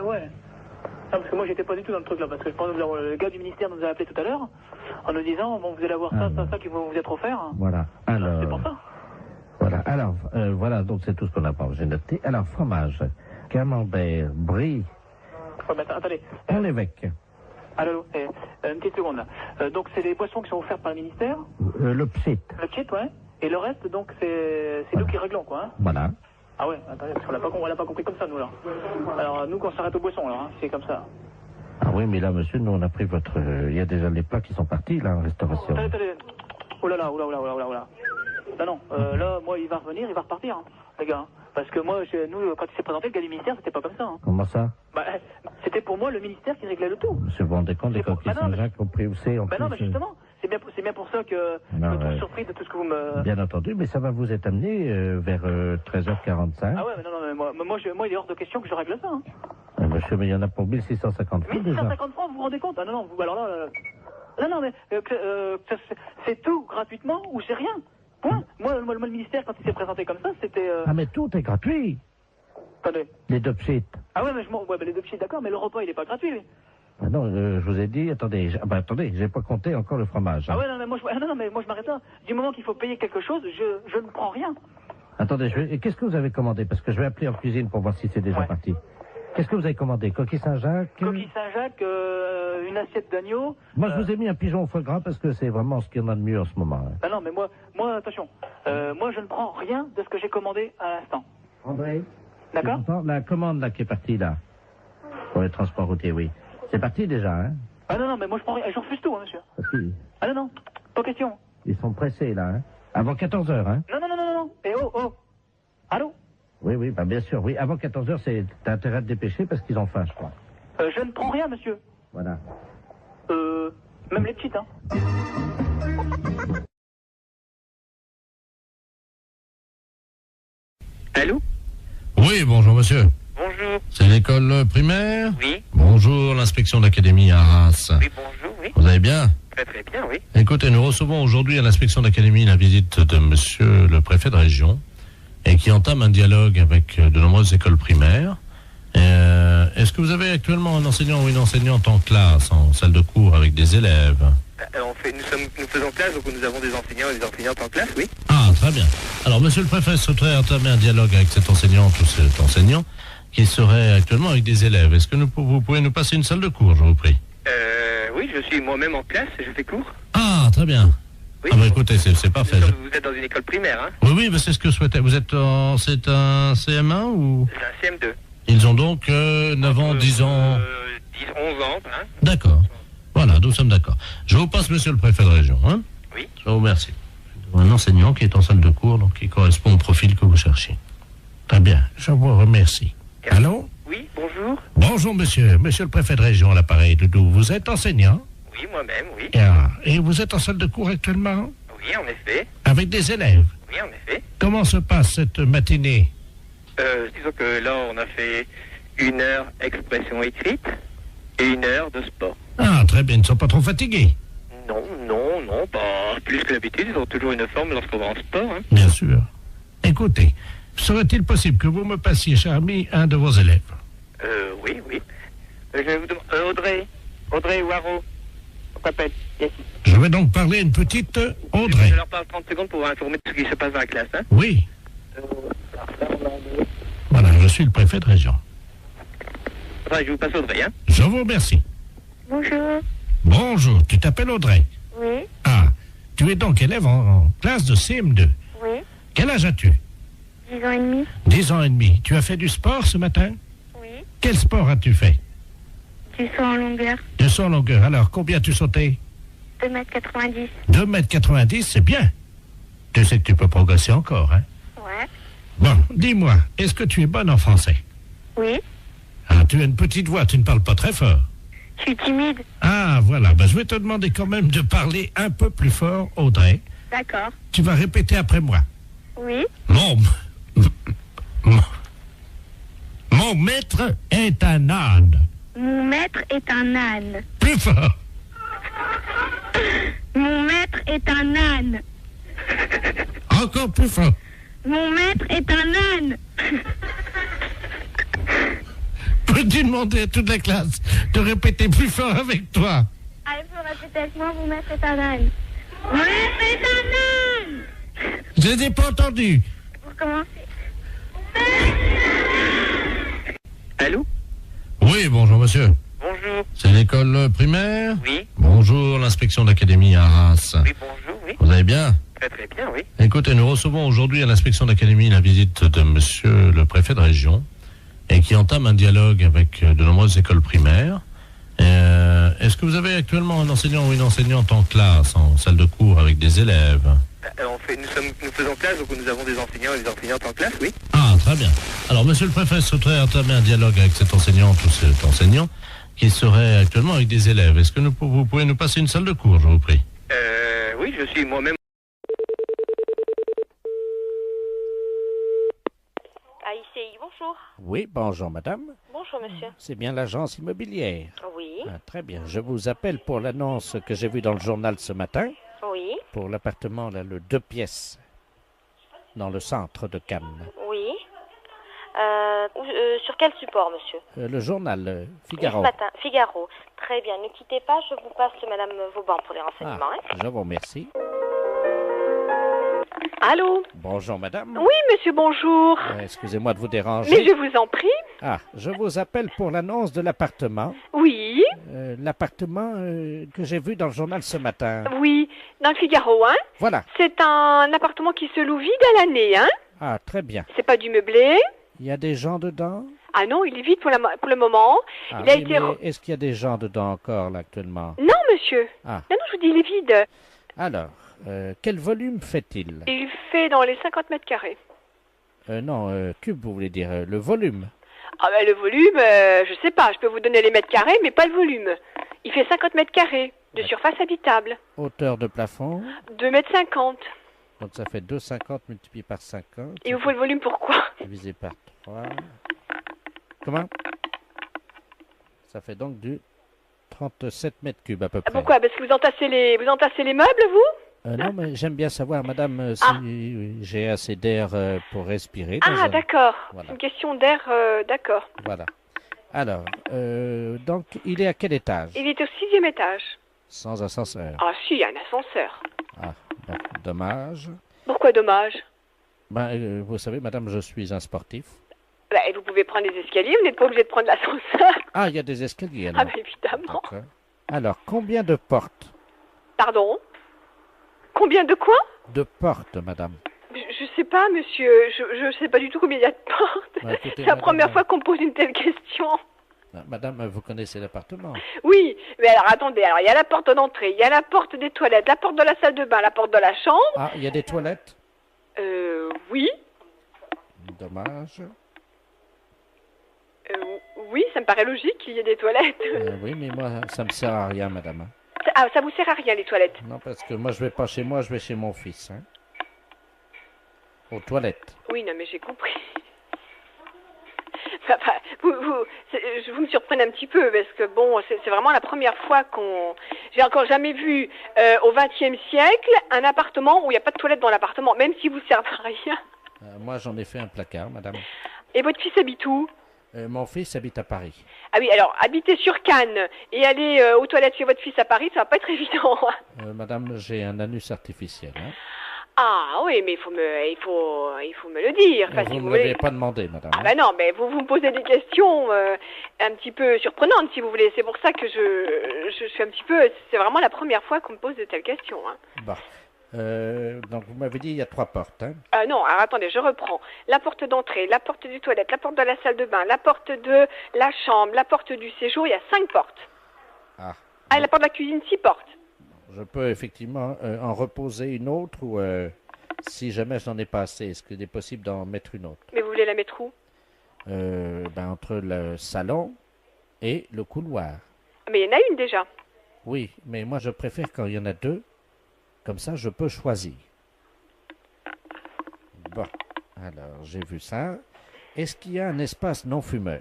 Ouais. Non, parce que moi, j'étais pas du tout dans le truc, là, parce que je pense que le gars du ministère nous a appelé tout à l'heure, en nous disant, bon, vous allez avoir ça qui va vous être offert. Voilà, alors... C'est pour ça. Voilà, alors, voilà, donc c'est tout ce qu'on a pas, j'ai noté. Alors, fromage, camembert, brie... Ouais, mais attendez. On l'évêque. Allô, une petite seconde, là. Donc, c'est des boissons qui sont offertes par le ministère? Le pchit. Le pchit, ouais. Et le reste, donc, c'est nous qui réglons, quoi, hein? Voilà. Ah ouais, attendez, parce qu'on l'a pas compris comme ça, nous, là. Alors, nous, quand on s'arrête aux boissons, alors, hein, c'est comme ça. Ah oui, mais là, monsieur, nous, on a pris votre... Il y a déjà les plats qui sont partis, là, en restauration. Attendez. Oh là là. Non, là, moi, il va revenir, il va repartir, hein, les gars. Hein. Parce que moi, nous, quand il s'est présenté, le gars du ministère, c'était pas comme ça. Hein. Comment ça? Bah, c'était pour moi le ministère qui réglait le tout. Monsieur, vous vous rendez compte des coquilles Saint-Jacques au prix où c'est, en plus... non, mais justement, c'est bien pour ça que je me trouve surpris de tout ce que vous me... Bien entendu, mais ça va vous être amené vers 13h45. Ah ouais, mais non, mais moi, il est hors de question que je règle ça. Hein. Monsieur, mais il y en a pour 1650 francs déjà. 1650 francs, vous vous rendez compte? Ah non, vous, alors là... non, mais c'est tout gratuitement ou c'est rien? Point. Moi, le ministère, quand il s'est présenté comme ça, c'était... Ah, mais tout est gratuit. Attendez. Les deux pchits. Ah ouais, mais les deux pchits, d'accord, mais le repas, il est pas gratuit, lui. Ah non, je vous ai dit, attendez, j'ai pas compté encore le fromage. Hein. Ah ouais, non, mais moi, je m'arrête là. Du moment qu'il faut payer quelque chose, je ne prends rien. Attendez, qu'est-ce que vous avez commandé? Parce que je vais appeler en cuisine pour voir si c'est déjà parti. Qu'est-ce que vous avez commandé? Coquille Saint-Jacques? Coquille Saint-Jacques, une assiette d'agneau. Moi, je vous ai mis un pigeon au foie gras parce que c'est vraiment ce qu'il y en a de mieux en ce moment. Hein. Ah non, mais moi, attention. Moi, je ne prends rien de ce que j'ai commandé à l'instant. André? D'accord? La commande là qui est partie là, pour les transports routiers, oui. C'est parti déjà, hein? Ah non, mais moi, je prends rien. Je refuse tout, hein, monsieur. Ah non, pas question. Ils sont pressés là, hein? Avant 14h, hein? Non. Et oh. Allô? Oui, bah bien sûr, oui. Avant 14h, t'as intérêt de dépêcher parce qu'ils ont faim, je crois. Je ne prends rien, monsieur. Voilà. Même les petites, hein. Allô? Oui, bonjour monsieur. Bonjour. C'est l'école primaire? Oui. Bonjour, l'inspection d'académie à Arras. Oui, bonjour, oui. Vous allez bien? Très très bien, oui. Écoutez, nous recevons aujourd'hui à l'inspection d'académie la visite de monsieur le préfet de région et qui entame un dialogue avec de nombreuses écoles primaires. Est-ce que vous avez actuellement un enseignant ou une enseignante en classe, en salle de cours avec des élèves? Nous faisons classe, donc nous avons des enseignants et des enseignantes en classe, oui. Ah, très bien. Alors, monsieur le préfet souhaiterait entamer un dialogue avec cette enseignante ou cet enseignant qui serait actuellement avec des élèves. Est-ce que vous pouvez nous passer une salle de cours, je vous prie? Oui, je suis moi-même en classe, je fais cours. Ah, très bien. Oui. Ah bah écoutez, c'est parfait. Vous êtes dans une école primaire, hein? Oui, oui, mais c'est ce que je souhaitais. Vous êtes c'est un CM1 ou? C'est un CM2. Ils ont donc 9 ans, 10 ans... 10, 11 ans, hein? D'accord. Voilà, nous sommes d'accord. Je vous passe monsieur le préfet de région, hein? Oui. Je vous remercie. Un enseignant qui est en salle de cours, donc qui correspond au profil que vous cherchez. Très bien, je vous remercie. Allô? Oui, bonjour. Bonjour monsieur, monsieur le préfet de région à l'appareil, Doudou. Vous êtes enseignant? Oui, moi-même, oui. Et vous êtes en salle de cours actuellement? Oui, en effet. Avec des élèves? Oui, en effet. Comment se passe cette matinée? Disons que là, on a fait 1 heure expression écrite et 1 heure de sport. Ah, très bien, ils ne sont pas trop fatigués? Non, pas plus que d'habitude. Ils ont toujours une forme lorsqu'on va en sport, hein. Bien sûr. Écoutez, serait-il possible que vous me passiez, cher ami, un de vos élèves? Oui. Je vais vous demander... Audrey Waro. On t'appelle. Yes. Je vais donc parler à une petite Audrey. Je leur parle 30 secondes pour vous informer de ce qui se passe dans la classe, hein. Oui. Voilà, je suis le préfet de région. Enfin, je vous passe Audrey, hein. Je vous remercie. Bonjour. Bonjour, tu t'appelles Audrey? Oui. Ah, tu es donc élève en classe de CM2. Oui. Quel âge as-tu? 10 ans et demi. 10 ans et demi. Tu as fait du sport ce matin? Oui. Quel sport as-tu fait? Du saut en longueur. Du saut en longueur. Alors, combien as-tu sauté? 2,90 m. 2,90 m, c'est bien. Tu sais que tu peux progresser encore, hein? Ouais. Bon, dis-moi, est-ce que tu es bonne en français? Oui. Ah, tu as une petite voix, tu ne parles pas très fort. Je suis timide. Ah, voilà. Ben, je vais te demander quand même de parler un peu plus fort, Audrey. D'accord. Tu vas répéter après moi. Oui. Mon maître est un âne. Mon maître est un âne. Plus fort. Mon maître est un âne. Encore plus fort. Mon maître est un âne. Peux-tu demander à toute la classe de répéter plus fort avec toi? Ah, il faut répéter avec moi, mon maître est un âne. Mon maître est un âne. Je n'ai pas entendu. Pour commencer. Allô? Oui, bonjour monsieur. Bonjour. C'est l'école primaire? Oui. Bonjour, l'inspection d'académie à Arras. Oui, bonjour, oui. Vous allez bien? Très très bien, oui. Écoutez, nous recevons aujourd'hui à l'inspection d'académie la visite de monsieur le préfet de région et qui entame un dialogue avec de nombreuses écoles primaires. Est-ce que vous avez actuellement un enseignant ou une enseignante en classe, en salle de cours avec des élèves? Nous faisons classe, donc nous avons des enseignants et des enseignantes en classe, oui. Ah, très bien. Alors, monsieur le préfet souhaiterait entamer un dialogue avec cette enseignante ou cet enseignant qui serait actuellement avec des élèves. Est-ce que vous pouvez nous passer une salle de cours, je vous prie? Oui, je suis moi-même. AICI, bonjour. Oui, bonjour madame. Bonjour monsieur. C'est bien l'agence immobilière. Oui. Ah, très bien. Je vous appelle pour l'annonce que j'ai vue dans le journal ce matin. Oui. Pour l'appartement, là, le 2 pièces, dans le centre de Cannes. Oui. Sur quel support, monsieur? Le journal Figaro. Ce matin, Figaro. Très bien. Ne quittez pas, je vous passe madame Vauban pour les renseignements. Ah, je vous remercie. Allô? Bonjour madame. Oui, monsieur, bonjour. Excusez-moi de vous déranger. Mais je vous en prie. Ah, je vous appelle pour l'annonce de l'appartement. Oui. L'appartement que j'ai vu dans le journal ce matin. Oui, dans le Figaro, hein? Voilà. C'est un appartement qui se loue vide à l'année, hein? Ah, très bien. C'est pas du meublé? Il y a des gens dedans? Ah non, il est vide pour le moment. Ah, il a oui, été... mais est-ce qu'il y a des gens dedans encore, là, actuellement? Non, monsieur. Ah. Non, je vous dis, il est vide. Alors, quel volume fait-il? Il fait dans les 50 mètres carrés. Non, cube, vous voulez dire, le volume? Ah ben le volume, je sais pas, je peux vous donner les mètres carrés, mais pas le volume. Il fait 50 mètres carrés de surface habitable. Hauteur de plafond? 2,50 m. Donc ça fait 2,50 multiplié par 50. Il vous faut le volume pourquoi? Divisé par 3. Comment? Ça fait donc du 37 mètres cubes à peu près. Pourquoi? Parce que vous entassez les meubles, vous? Non, mais j'aime bien savoir, madame, si j'ai assez d'air pour respirer. Ah, d'accord. Voilà. C'est une question d'air, d'accord. Voilà. Alors, donc, il est à quel étage? Il est au 6e étage. Sans ascenseur. Ah, si, il y a un ascenseur. Ah, ben, dommage. Pourquoi dommage? Ben, vous savez, madame, je suis un sportif. Ben, vous pouvez prendre les escaliers, vous n'êtes pas obligé de prendre l'ascenseur. Ah, il y a des escaliers, alors. Ah, ben, évidemment. Alors, combien de portes? Pardon? Combien de quoi? De portes, madame. Je sais pas, monsieur. Je sais pas du tout combien il y a de portes. Ouais, écoutez, c'est la madame, première fois qu'on me pose une telle question. Madame, vous connaissez l'appartement? Oui, mais alors attendez, alors il y a la porte d'entrée, il y a la porte des toilettes, la porte de la salle de bain, la porte de la chambre. Ah, il y a des toilettes? Oui. Dommage. Oui, ça me paraît logique qu'il y ait des toilettes. Oui, mais moi, ça me sert à rien, madame. Ah, ça vous sert à rien, les toilettes? Non, parce que moi, je vais pas chez moi, je vais chez mon fils. Hein. Aux toilettes. Oui, non, mais j'ai compris. Enfin, vous me surprenez un petit peu, parce que bon, c'est vraiment la première fois qu'on... J'ai encore jamais vu, au XXe siècle, un appartement où il n'y a pas de toilette dans l'appartement, même si vous servez à rien. Moi, j'en ai fait un placard, madame. Et votre fils habite où? Mon fils habite à Paris. Ah oui, alors, habiter sur Cannes et aller aux toilettes chez votre fils à Paris, ça va pas être évident. Madame, j'ai un anus artificiel. Hein. Ah oui, mais il faut me le dire. Enfin, vous si ne vous l'avez voulez. pas demandé, madame. Ah ben non, mais vous me posez des questions un petit peu surprenantes, si vous voulez. C'est pour ça que je suis un petit peu... C'est vraiment la première fois qu'on me pose de telles questions. Hein. Bon. Donc, vous m'avez dit il y a 3 portes. Hein. Non, alors attendez, je reprends. La porte d'entrée, la porte des toilettes, la porte de la salle de bain, la porte de la chambre, la porte du séjour, il y a 5 portes. Ah. Ah, et la porte de la cuisine, 6 portes. Je peux effectivement en reposer une autre ou si jamais je n'en ai pas assez, est-ce qu'il est possible d'en mettre une autre? Mais vous voulez la mettre où? Entre le salon et le couloir. Mais il y en a une déjà. Oui, mais moi je préfère quand il y en a 2. Comme ça, je peux choisir. Bon, alors j'ai vu ça. Est-ce qu'il y a un espace non-fumeur?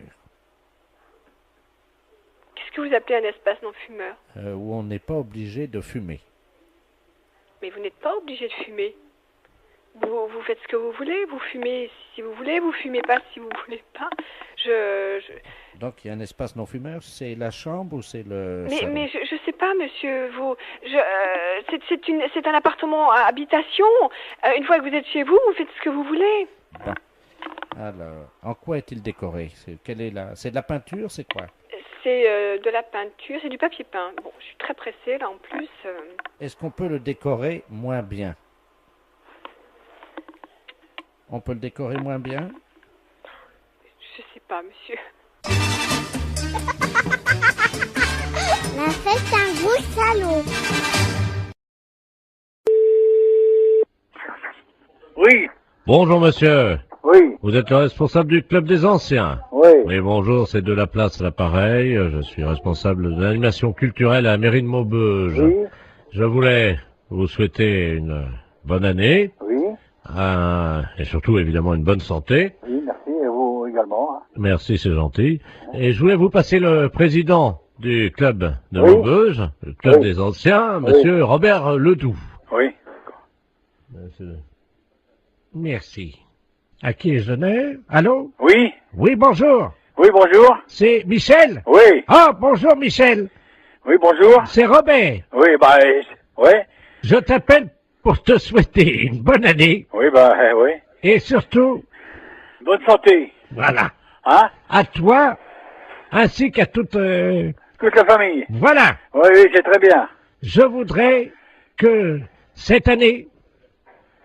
Qu'est-ce que vous appelez un espace non-fumeur? Où on n'est pas obligé de fumer. Mais vous n'êtes pas obligé de fumer. Vous faites ce que vous voulez, vous fumez si vous voulez, vous fumez pas si vous voulez pas. Donc il y a un espace non-fumeur, c'est la chambre ou c'est le salon? Mais je sais pas, monsieur. C'est un appartement à habitation. Une fois que vous êtes chez vous, vous faites ce que vous voulez. Bon. Alors, en quoi est-il décoré? C'est de la peinture, c'est quoi? C'est de la peinture, c'est du papier peint. Bon, je suis très pressée là en plus. Est-ce qu'on peut le décorer moins bien? On peut le décorer moins bien? Je sais pas, monsieur. La fête, c'est un gros salaud. Oui. Bonjour monsieur. Oui. Vous êtes le responsable du club des anciens? Oui. Oui, bonjour, c'est de la place à l'appareil. Je suis responsable de l'animation culturelle à la mairie de Maubeuge. Oui. Je voulais vous souhaiter une bonne année. Oui. Et surtout, évidemment, une bonne santé. Oui, merci, et vous également. Hein. Merci, c'est gentil. Et je voulais vous passer le président du club de Maubeuge, le club des anciens, monsieur Robert Ledoux. Oui. Merci. À qui je donne? Allô? Oui. Oui, bonjour. Oui, bonjour. C'est Michel? Oui. Ah, bonjour Michel. Oui, bonjour. C'est Robert. Oui, ouais. Je t'appelle pour te souhaiter une bonne année. Oui, oui. Et surtout... Bonne santé. Voilà. Hein? À toi, ainsi qu'à toute... Toute la famille. Voilà. Oui, c'est très bien. Je voudrais que cette année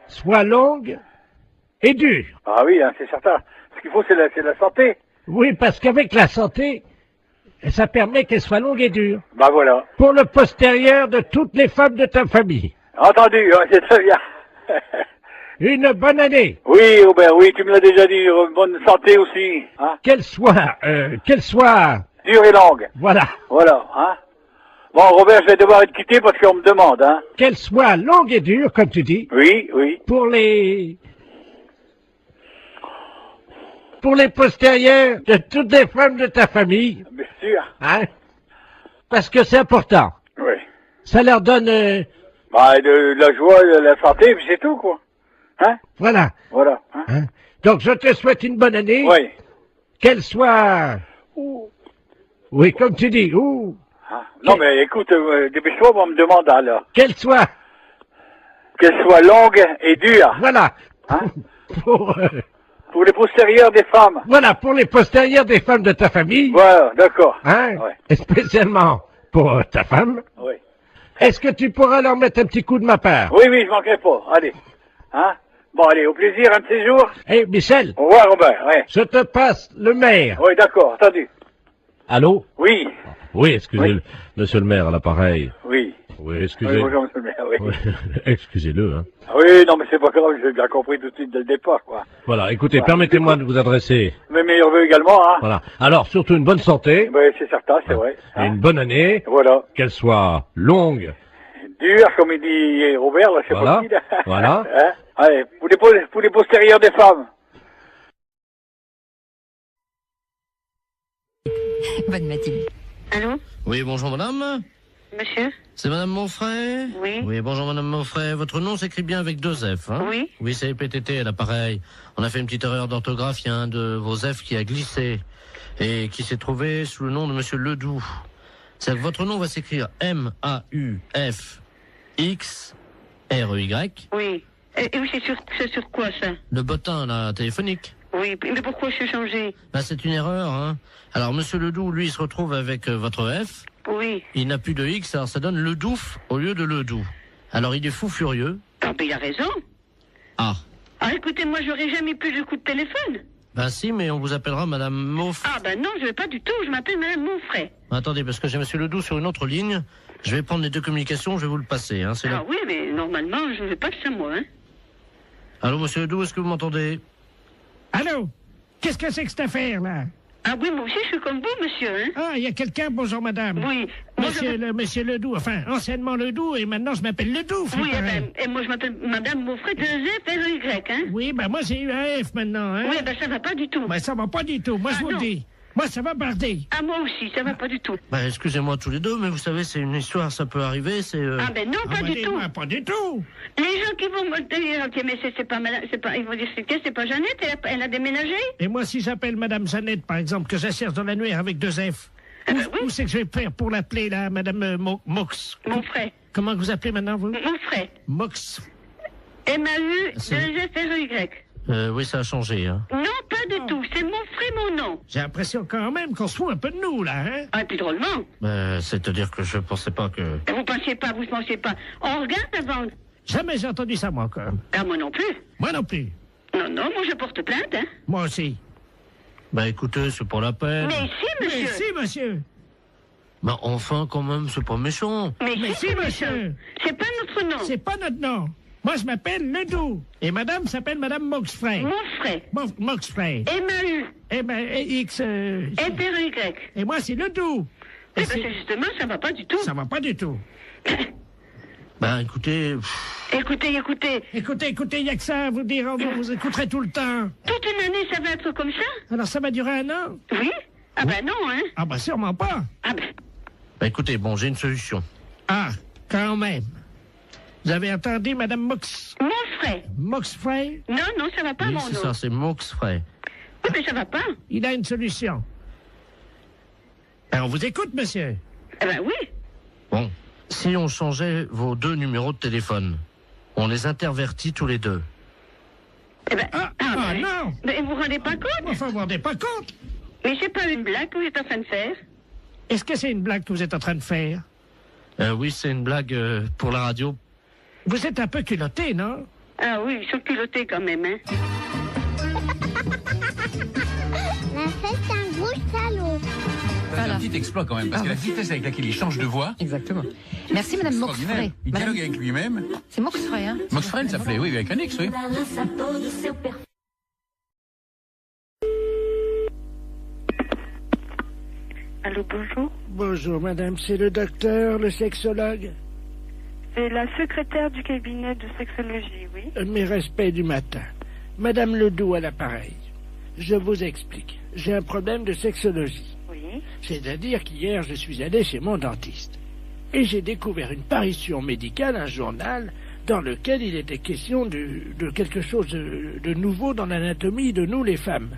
soit longue et dure. Ah oui, hein, c'est certain. Ce qu'il faut, c'est la santé. Oui, parce qu'avec la santé, ça permet qu'elle soit longue et dure. Bah voilà. Pour le postérieur de toutes les femmes de ta famille. Entendu, hein, c'est très bien. Une bonne année. Oui, Robert, oui, tu me l'as déjà dit. Bonne santé aussi. Hein? Qu'elle soit... Dure et longue. Voilà. Voilà, hein. Bon, Robert, je vais devoir être quitté parce qu'on me demande, hein. Qu'elle soit longue et dure, comme tu dis. Oui, oui. Pour les postérieurs de toutes les femmes de ta famille. Bien sûr. Hein? Parce que c'est important. Oui. Ça leur donne... Bah, de la joie, de la santé, puis c'est tout, quoi. Hein? Voilà. Voilà. Hein? Hein? Donc, je te souhaite une bonne année. Oui. Qu'elle soit... Oui, comme tu dis. Ouh. Ah. Non, mais écoute, dépêche-toi, on me demande alors. Qu'elle soit longue et dure. Voilà. Hein? Pour les postérieurs des femmes. Voilà, pour les postérieurs des femmes de ta famille. Voilà, d'accord. Hein? Ouais. Et spécialement pour ta femme. Oui. Est-ce que tu pourras leur mettre un petit coup de ma part? Oui, oui, je manquerai pas. Allez. Hein? Bon, allez, au plaisir, un de ces jours. Eh, Michel. Au revoir, Robert, ouais. Je te passe le maire. Oui, d'accord, entendu. Allô? Oui. Oui, excusez-le, monsieur le maire, à l'appareil. Oui. Oui, excusez. Oui, bonjour, monsieur le maire, oui. Oui, excusez-le, hein. Oui, non, mais c'est pas grave, j'ai bien compris tout de suite dès le départ, quoi. Voilà, écoutez, Ouais. permettez-moi de vous adresser. Mes meilleurs vœux également, hein. Voilà. Alors, surtout une bonne santé. Oui, c'est certain, c'est vrai. Et une bonne année. Voilà. Qu'elle soit longue. Dur, comme il dit Robert, là, c'est Voilà. pas qui, là. Voilà. Hein? Allez, pour les postérieurs des femmes. Bonne matinée. Allô? Oui, bonjour madame. Monsieur? C'est madame Monfray? Oui. Oui, bonjour madame Monfray. Votre nom s'écrit bien avec 2 F, hein? Oui. Oui, c'est PTT à l'appareil. On a fait une petite erreur d'orthographe. Il y a un de vos F qui a glissé et qui s'est trouvé sous le nom de monsieur Ledoux. C'est que votre nom va s'écrire M-A-U-F-X-R-E-Y. Oui. Et oui, c'est sur quoi, ça? Le bottin, là, téléphonique. Oui, mais pourquoi je suis changé? Bah, c'est une erreur, hein. Alors, monsieur Ledoux, lui, il se retrouve avec votre F. Oui. Il n'a plus de X, alors ça donne Ledouf au lieu de Ledoux. Alors, il est fou furieux. Ah, mais il a raison. Ah. Ah, écoutez, moi, j'aurais jamais plus de coup de téléphone. Ben si, mais on vous appellera madame Monfray. Ah, ben non, je vais pas du tout. Je m'appelle madame Monfray. Attendez, parce que j'ai monsieur Ledoux sur une autre ligne. Je vais prendre les 2 communications, je vais vous le passer, hein. Ah oui, mais normalement, je ne vais pas que ça, moi, hein. Allô, monsieur Ledoux, est-ce que vous m'entendez? Allô? Qu'est-ce que c'est que cette affaire-là? Ah oui, moi aussi, je suis comme vous, monsieur, hein. Ah, il y a quelqu'un, bonjour madame. Oui. Monsieur Ledoux, enfin, anciennement Ledoux, et maintenant je m'appelle Ledoux. Oui, et moi je m'appelle madame Monfray, 2F-R-E-Y, hein. Oui, ben moi j'ai eu un F maintenant, hein. Oui, ben ça va pas du tout. Ben ça va pas du tout, moi je vous le dis. Moi ça va barder. Ah, moi aussi, ça va pas du tout. Ben excusez-moi tous les deux, mais vous savez, c'est une histoire, ça peut arriver, c'est... Ah ben non, pas du tout. Pas du tout. Les gens qui vont me dire, ok, mais c'est pas madame, ils vont dire, c'est pas Jeannette, elle a déménagé. Et moi, si j'appelle madame Jeannette, par exemple, que j'assère dans l'annuaire avec 2 F, où c'est que je vais faire pour l'appeler, là, madame Mox? Monfray. Comment vous appelez maintenant, vous? Monfray. Mox. M-A-U-2-F-R-E-Y. Oui, ça a changé, hein. Non, pas du tout, c'est Monfray, mon nom. J'ai l'impression quand même qu'on se fout un peu de nous, là, hein? Ah, puis drôlement. C'est-à-dire que je pensais pas que... Vous pensiez pas. On regarde avant. Jamais j'ai entendu ça, moi, quand même. Ah, moi non plus. Moi non plus. Non, moi je porte plainte, hein. Moi aussi. Bah écoutez, c'est pas la peine. Mais si, monsieur. Mais si, monsieur. Bah enfin, quand même, c'est pas méchant. Mais si, monsieur. C'est pas notre nom. C'est pas notre nom. Moi, je m'appelle Ledoux. Et madame s'appelle madame Moxfray. Monfray. Moxfray. M-A-U. X... F-R-E-Y. Et moi, c'est Ledoux. Eh ben, c'est justement, ça va pas du tout. Ça va pas du tout. Ben, écoutez... Écoutez, il y a que ça à vous dire, vous écouterez tout le temps. Toute une année, ça va être comme ça? Alors, ça va durer 1 an? Oui. Ah ben non, hein. Ah ben sûrement pas. Ah ben... Bah écoutez, bon, j'ai une solution. Ah, quand même. Vous avez entendu, madame Monfray. Moxfray? Non, ça va pas, oui, mon c'est nom. ça, c'est Moxfray. Oui, mais ça va pas. Il a une solution. Ben, on vous écoute, monsieur. Eh ben oui. Bon, si on changeait vos 2 numéros de téléphone, on les intervertit tous les 2. Eh ben... non. Mais vous vous rendez pas compte? Enfin, vous vous rendez pas compte? Mais c'est pas une blague que vous êtes en train de faire? Est-ce que c'est une blague que vous êtes en train de faire? Oui, c'est une blague pour la radio. Vous êtes un peu culotté, non? Ah oui, ils sont culottés quand même, hein. La fête, c'est un gros salaud. C'est un petit exploit quand même, parce que la vitesse avec laquelle il change de voix... Exactement. Merci, madame Moxfray. Il dialogue avec lui-même. C'est Moxfray, hein? Moxfray, ça s'appelait, oui, avec un X, oui. Allô, bonjour. Bonjour, madame. C'est le docteur, le sexologue? C'est la secrétaire du cabinet de sexologie, oui. Mes respects du matin. Madame Ledoux à l'appareil. Je vous explique. J'ai un problème de sexologie. Oui. C'est-à-dire qu'hier, je suis allé chez mon dentiste. Et j'ai découvert une parution médicale, un journal, dans lequel il était question de quelque chose de nouveau dans l'anatomie de nous, les femmes.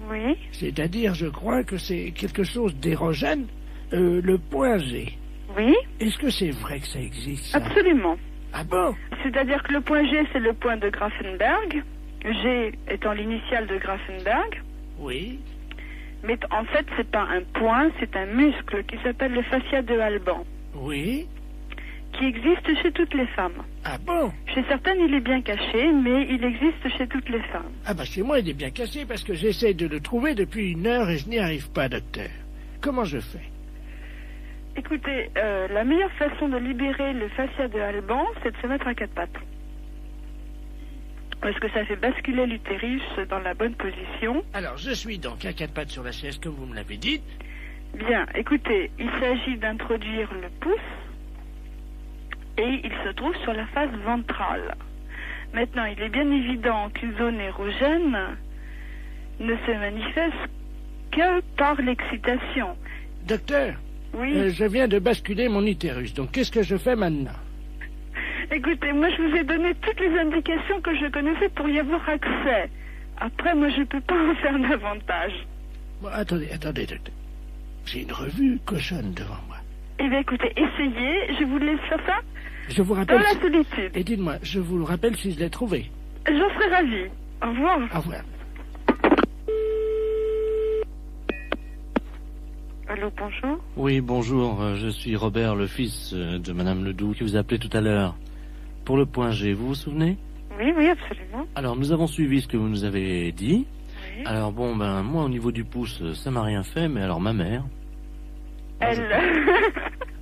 Oui. C'est-à-dire, je crois que c'est quelque chose d'érogène, le point G. Oui. Est-ce que c'est vrai que ça existe, ça? Absolument. Ah bon? C'est-à-dire que le point G, c'est le point de Grafenberg. G étant l'initiale de Grafenberg. Oui. Mais en fait, c'est pas un point, c'est un muscle qui s'appelle le fascia de Alban. Oui. Qui existe chez toutes les femmes. Ah bon? Chez certaines, il est bien caché, mais il existe chez toutes les femmes. Ah bah chez moi, il est bien caché parce que j'essaie de le trouver depuis 1 heure et je n'y arrive pas, docteur. Comment je fais? Écoutez, la meilleure façon de libérer le fascia de Alban, c'est de se mettre à 4 pattes. Parce que ça fait basculer l'utérus dans la bonne position. Alors, je suis donc à 4 pattes sur la chaise, comme vous me l'avez dit. Bien, écoutez, il s'agit d'introduire le pouce et il se trouve sur la face ventrale. Maintenant, il est bien évident qu'une zone érogène ne se manifeste que par l'excitation. Docteur, oui. Je viens de basculer mon utérus, donc qu'est-ce que je fais maintenant? Écoutez, moi je vous ai donné toutes les indications que je connaissais pour y avoir accès. Après, moi je ne peux pas en faire davantage. Bon, attendez, docteur. J'ai une revue cochonne devant moi. Eh bien écoutez, essayez, je vous laisse faire ça. Je vous rappelle... Dans la solitude. Et dites-moi, je vous le rappelle si je l'ai trouvé. J'en serais ravie. Au revoir. Au revoir. Allô, bonjour. Oui, bonjour, je suis Robert, le fils de Madame Ledoux, qui vous a appelé tout à l'heure. Pour le point G, vous vous souvenez? Oui, oui, absolument. Alors, nous avons suivi ce que vous nous avez dit. Oui. Alors, bon, ben, moi, au niveau du pouce, ça m'a rien fait, mais alors ma mère... Elle...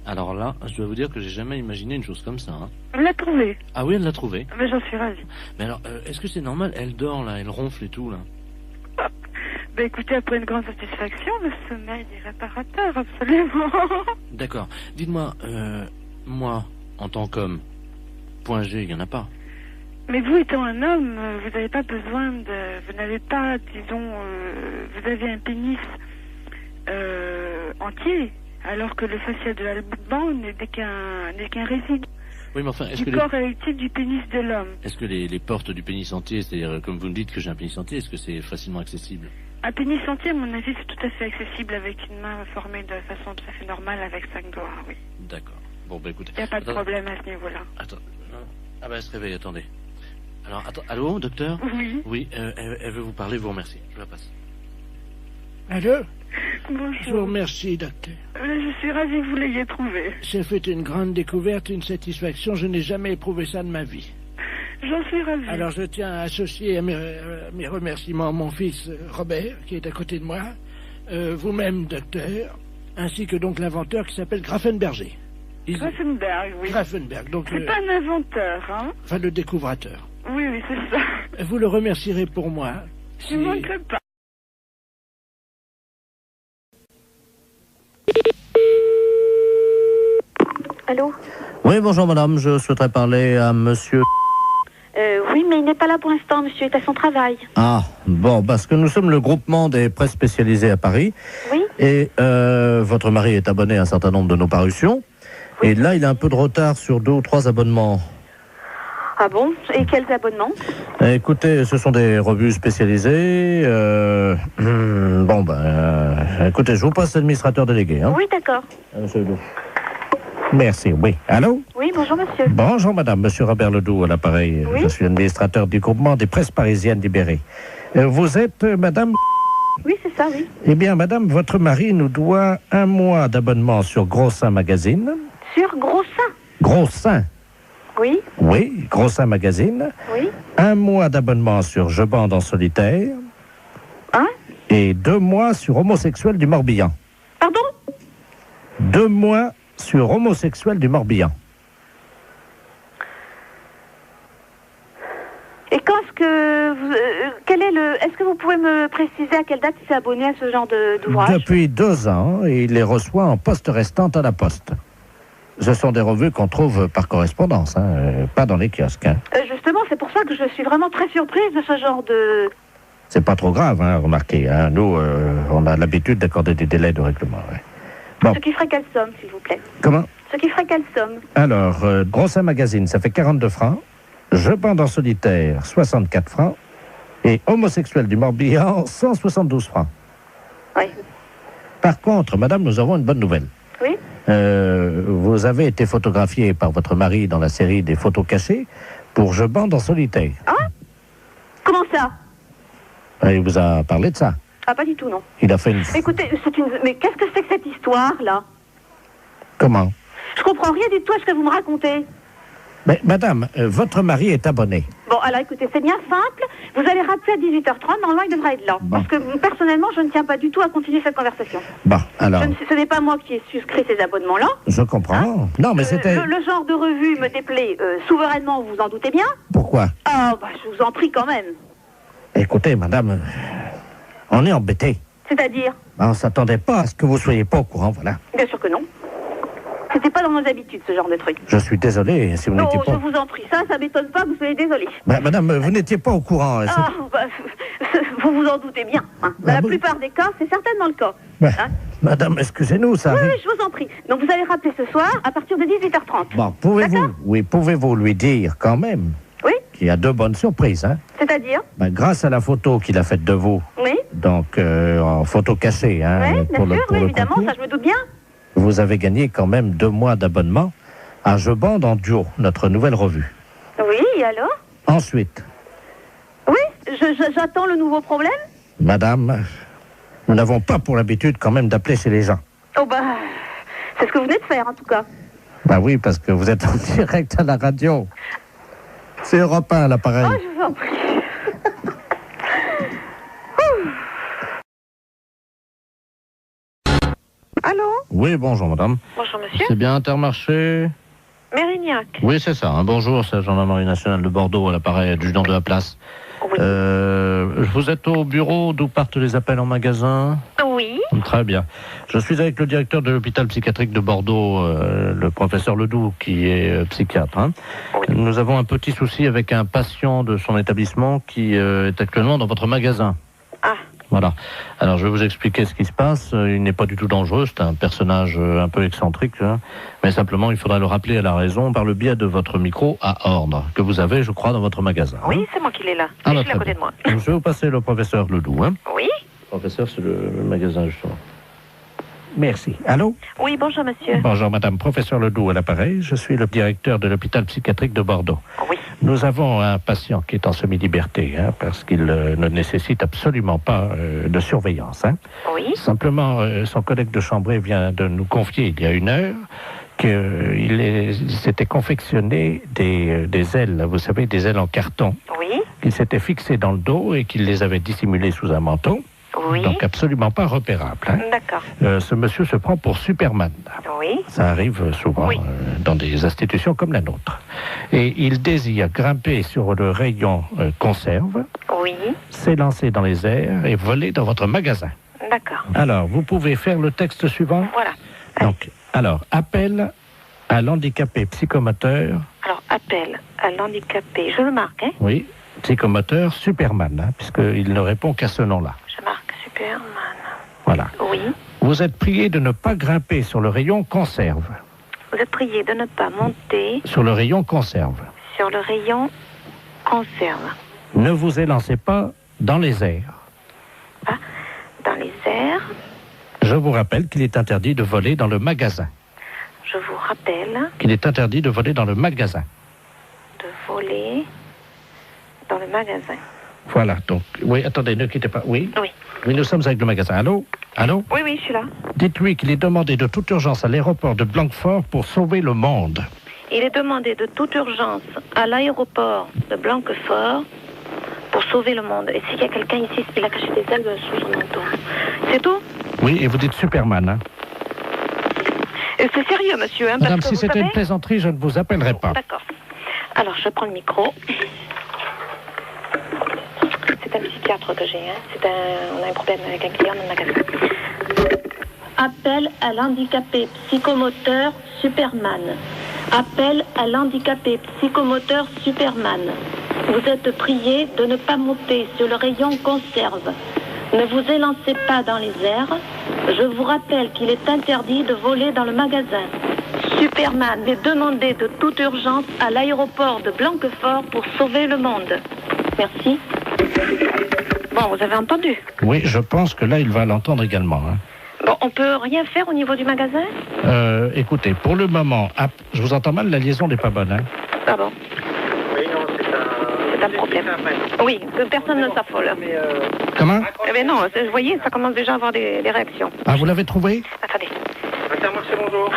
Alors là, je dois vous dire que j'ai jamais imaginé une chose comme ça. Hein. Elle l'a trouvé. Ah oui, elle l'a trouvé. Mais j'en suis ravie. Mais alors, est-ce que c'est normal? Elle dort, là, elle ronfle et tout, là. Ben écoutez, après une grande satisfaction, le sommeil est réparateur, absolument. D'accord. Dites-moi, moi, en tant qu'homme, point G, il n'y en a pas. Mais vous étant un homme, vous n'avez pas besoin de... Vous n'avez pas, disons... vous avez un pénis entier, alors que le fascia de Alban n'est qu'un résidu. Oui, mais enfin, est-ce que du corps érectile du pénis de l'homme. Est-ce que les portes du pénis entier, c'est-à-dire, comme vous me dites que j'ai un pénis entier, est-ce que c'est facilement accessible? Un pénis entier, à mon avis, c'est tout à fait accessible avec une main formée de façon tout à fait normale avec 5 doigts, oui. D'accord. Bon, bah écoutez... Il n'y a pas de problème à ce niveau-là. Attends, non. Ah bah elle se réveille, attendez. Alors, attends, allô, docteur? Oui. Oui, elle veut vous parler, vous remercie. Je la passe. Allô? Bonjour. Je vous remercie, docteur. Je suis ravie que vous l'ayez trouvé. J'ai fait une grande découverte, une satisfaction. Je n'ai jamais éprouvé ça de ma vie. J'en suis ravie. Alors je tiens à associer à mes remerciements mon fils Robert, qui est à côté de moi, vous-même, docteur, ainsi que donc l'inventeur qui s'appelle Grafenberger. Grafenberg, oui. Grafenberg, donc... C'est pas un inventeur, hein? Enfin, le découvrateur. Oui, oui, c'est ça. Vous le remercierez pour moi. Je ne manquerai pas. Allô? Oui, bonjour madame, je souhaiterais parler à monsieur... Oui, mais il n'est pas là pour l'instant, monsieur est à son travail. Ah, bon, parce que nous sommes le groupement des presses spécialisées à Paris. Oui. Et votre mari est abonné à un certain nombre de nos parutions. Oui. Et là, il a un peu de retard sur 2 ou 3 abonnements. Ah bon? Et quels abonnements? Écoutez, ce sont des revues spécialisées. Bon, écoutez, je vous passe l'administrateur délégué. Hein. Oui, d'accord. Monsieur Ledoux. Merci, oui. Allô? Oui, bonjour monsieur. Bonjour madame, monsieur Robert Ledoux à l'appareil. Oui? Je suis administrateur du groupement des presses parisiennes libérées. Vous êtes madame? Oui, c'est ça, oui. Eh bien madame, votre mari nous doit 1 mois d'abonnement sur Gros Seins Magazine. Sur Gros Seins? Gros Seins? Oui. Oui, Gros Seins Magazine. Oui. 1 mois d'abonnement sur Je bande en solitaire. Hein? Et 2 mois sur Homosexuel du Morbihan. Pardon? 2 mois sur Homosexuel du Morbihan. Et quand est-ce que est-ce que vous pouvez me préciser à quelle date il s'est abonné à ce genre d'ouvrage? Depuis 2 ans, et il les reçoit en poste restante à la poste. Ce sont des revues qu'on trouve par correspondance, pas dans les kiosques. Justement, c'est pour ça que je suis vraiment très surprise de ce genre de... C'est pas trop grave, remarquez. Nous, on a l'habitude d'accorder des délais de règlement. Ouais. Bon. Ce qui ferait quelle somme, s'il vous plaît? Comment? Ce qui ferait quelle somme? Alors, Grossin Magazine, ça fait 42 francs. Je bande en solitaire, 64 francs. Et Homosexuel du Morbihan, 172 francs. Oui. Par contre, madame, nous avons une bonne nouvelle. Oui. Vous avez été photographiée par votre mari dans la série des photos cachées pour Je bande en solitaire. Ah? Comment ça? Il vous a parlé de ça? Ah, pas du tout, non. Il a fait une... Écoutez, mais qu'est-ce que c'est que cette histoire-là? Comment? Je comprends rien du tout à ce que vous me racontez. Mais madame, votre mari est abonné. Bon, alors écoutez, c'est bien simple. Vous allez rappeler à 18h30, normalement il devrait être là. Bon. Parce que personnellement, je ne tiens pas du tout à continuer cette conversation. Bon, alors... Ce n'est pas moi qui ai souscrit ces abonnements-là. Je comprends. Non, mais c'était... Le genre de revue me déplaît souverainement, vous vous en doutez bien. Pourquoi? Ah, bah je vous en prie quand même. Écoutez, madame, on est embêtés. C'est-à-dire? On ne s'attendait pas à ce que vous soyez pas au courant, voilà. Bien sûr que non. C'était pas dans nos habitudes, ce genre de truc. Je suis désolé si vous n'étiez pas... Non, je vous en prie, ça m'étonne pas que vous soyez désolé. Madame, vous n'étiez pas au courant. Ah, bah, vous vous en doutez bien. Dans la plupart des cas, c'est certainement le cas. Madame, excusez-nous, ça... Oui, je vous en prie. Donc vous allez rappeler ce soir à partir de 18h30. Bon, pouvez-vous lui dire quand même... Oui. Qu'il y a 2 bonnes surprises, C'est-à-dire? Grâce à la photo qu'il a faite de vous. Oui. Donc, en photo cachée, Oui, bien sûr, oui, évidemment, concours, ça je me doute bien. vous avez gagné quand même 2 mois d'abonnement à Je bande en duo, notre nouvelle revue. Oui, et alors? Ensuite, Oui, j'attends le nouveau problème. madame, nous n'avons pas pour l'habitude quand même d'appeler chez les gens. Oh bah, c'est ce que vous venez de faire en tout cas. Oui, parce que vous êtes en direct à la radio. C'est Europe 1, l'appareil. Oh, je vous en prie. Allô? Oui, bonjour madame. Bonjour monsieur. C'est bien Intermarché? Mérignac. Oui, c'est ça. Bonjour, c'est la gendarmerie nationale de Bordeaux à l'appareil, adjudant de la place. Oui. Vous êtes au bureau d'où partent les appels en magasin? Oui. Très bien. Je suis avec le directeur de l'hôpital psychiatrique de Bordeaux, le professeur Ledoux, qui est psychiatre. Oui. Nous avons un petit souci avec un patient de son établissement qui est actuellement dans votre magasin. Ah. Voilà. Alors, je vais vous expliquer ce qui se passe. Il n'est pas du tout dangereux. C'est un personnage un peu excentrique. Mais simplement, il faudra le rappeler à la raison par le biais de votre micro à ordre, que vous avez, je crois, dans votre magasin. Oui, c'est moi qui l'ai là. Ah, je suis à côté de moi. Je vais vous passer le professeur Ledoux. Oui. Le professeur, c'est le magasin, justement. Merci. Allô? Oui, bonjour monsieur. Bonjour madame, professeur Ledoux à l'appareil. Je suis le directeur de l'hôpital psychiatrique de Bordeaux. Oui. Nous avons un patient qui est en semi-liberté, parce qu'il ne nécessite absolument pas de surveillance. Oui. Simplement, son collègue de chambrée vient de nous confier il y a 1 heure qu'il s'était confectionné des ailes, vous savez, des ailes en carton. Oui. Qu'il s'était fixé dans le dos et qu'il les avait dissimulées sous un manteau. Oui. Donc absolument pas repérable. D'accord. Ce monsieur se prend pour Superman. Oui. Ça arrive souvent dans des institutions comme la nôtre. Et il désire grimper sur le rayon conserve, oui, s'élancer dans les airs et voler dans votre magasin. D'accord. Alors, vous pouvez faire le texte suivant. Voilà. Donc, appel à l'handicapé psychomoteur. Alors, appel à l'handicapé, je le marque, Oui, psychomoteur Superman, puisqu'il ne répond qu'à ce nom-là. Je marque Superman. Voilà. Oui. Vous êtes prié de ne pas grimper sur le rayon conserve. Vous êtes prié de ne pas monter sur le rayon conserve. Sur le rayon conserve. Ne vous élancez pas dans les airs. Ah, dans les airs. Je vous rappelle qu'il est interdit de voler dans le magasin. Je vous rappelle qu'il est interdit de voler dans le magasin. De voler dans le magasin. Voilà, donc, oui, attendez, ne quittez pas. Oui? Oui. Oui, nous sommes avec le magasin. Allô? Allô? Oui, oui, je suis là. Dites-lui qu'il est demandé de toute urgence à l'aéroport de Blanquefort pour sauver le monde. Il est demandé de toute urgence à l'aéroport de Blanquefort pour sauver le monde. Et s'il y a quelqu'un ici, il a caché des ailes sous son manteau. C'est tout? Oui, et vous dites Superman, Et c'est sérieux, monsieur, Madame, parce que si c'était une plaisanterie, je ne vous appellerai pas. D'accord. Alors, je prends le micro. c'est un psychiatre que j'ai. Hein. On a un problème avec un client dans le magasin. Appel à l'handicapé psychomoteur Superman. Appel à l'handicapé psychomoteur Superman. Vous êtes prié de ne pas monter sur le rayon conserve. Ne vous élancez pas dans les airs. Je vous rappelle qu'il est interdit de voler dans le magasin. Superman est demandé de toute urgence à l'aéroport de Blanquefort pour sauver le monde. Merci. Bon, vous avez entendu? Oui, je pense que là, il va l'entendre également. Hein. Bon, on peut rien faire au niveau du magasin? Écoutez, pour le moment, je vous entends mal, la liaison n'est pas bonne. Hein. Ah bon? Oui, non, C'est un problème. Oui, que personne ne s'affole. Comment? Eh bien non, vous voyez, ça commence déjà à avoir des réactions. Ah, vous l'avez trouvé? Attendez. Merci, bonjour.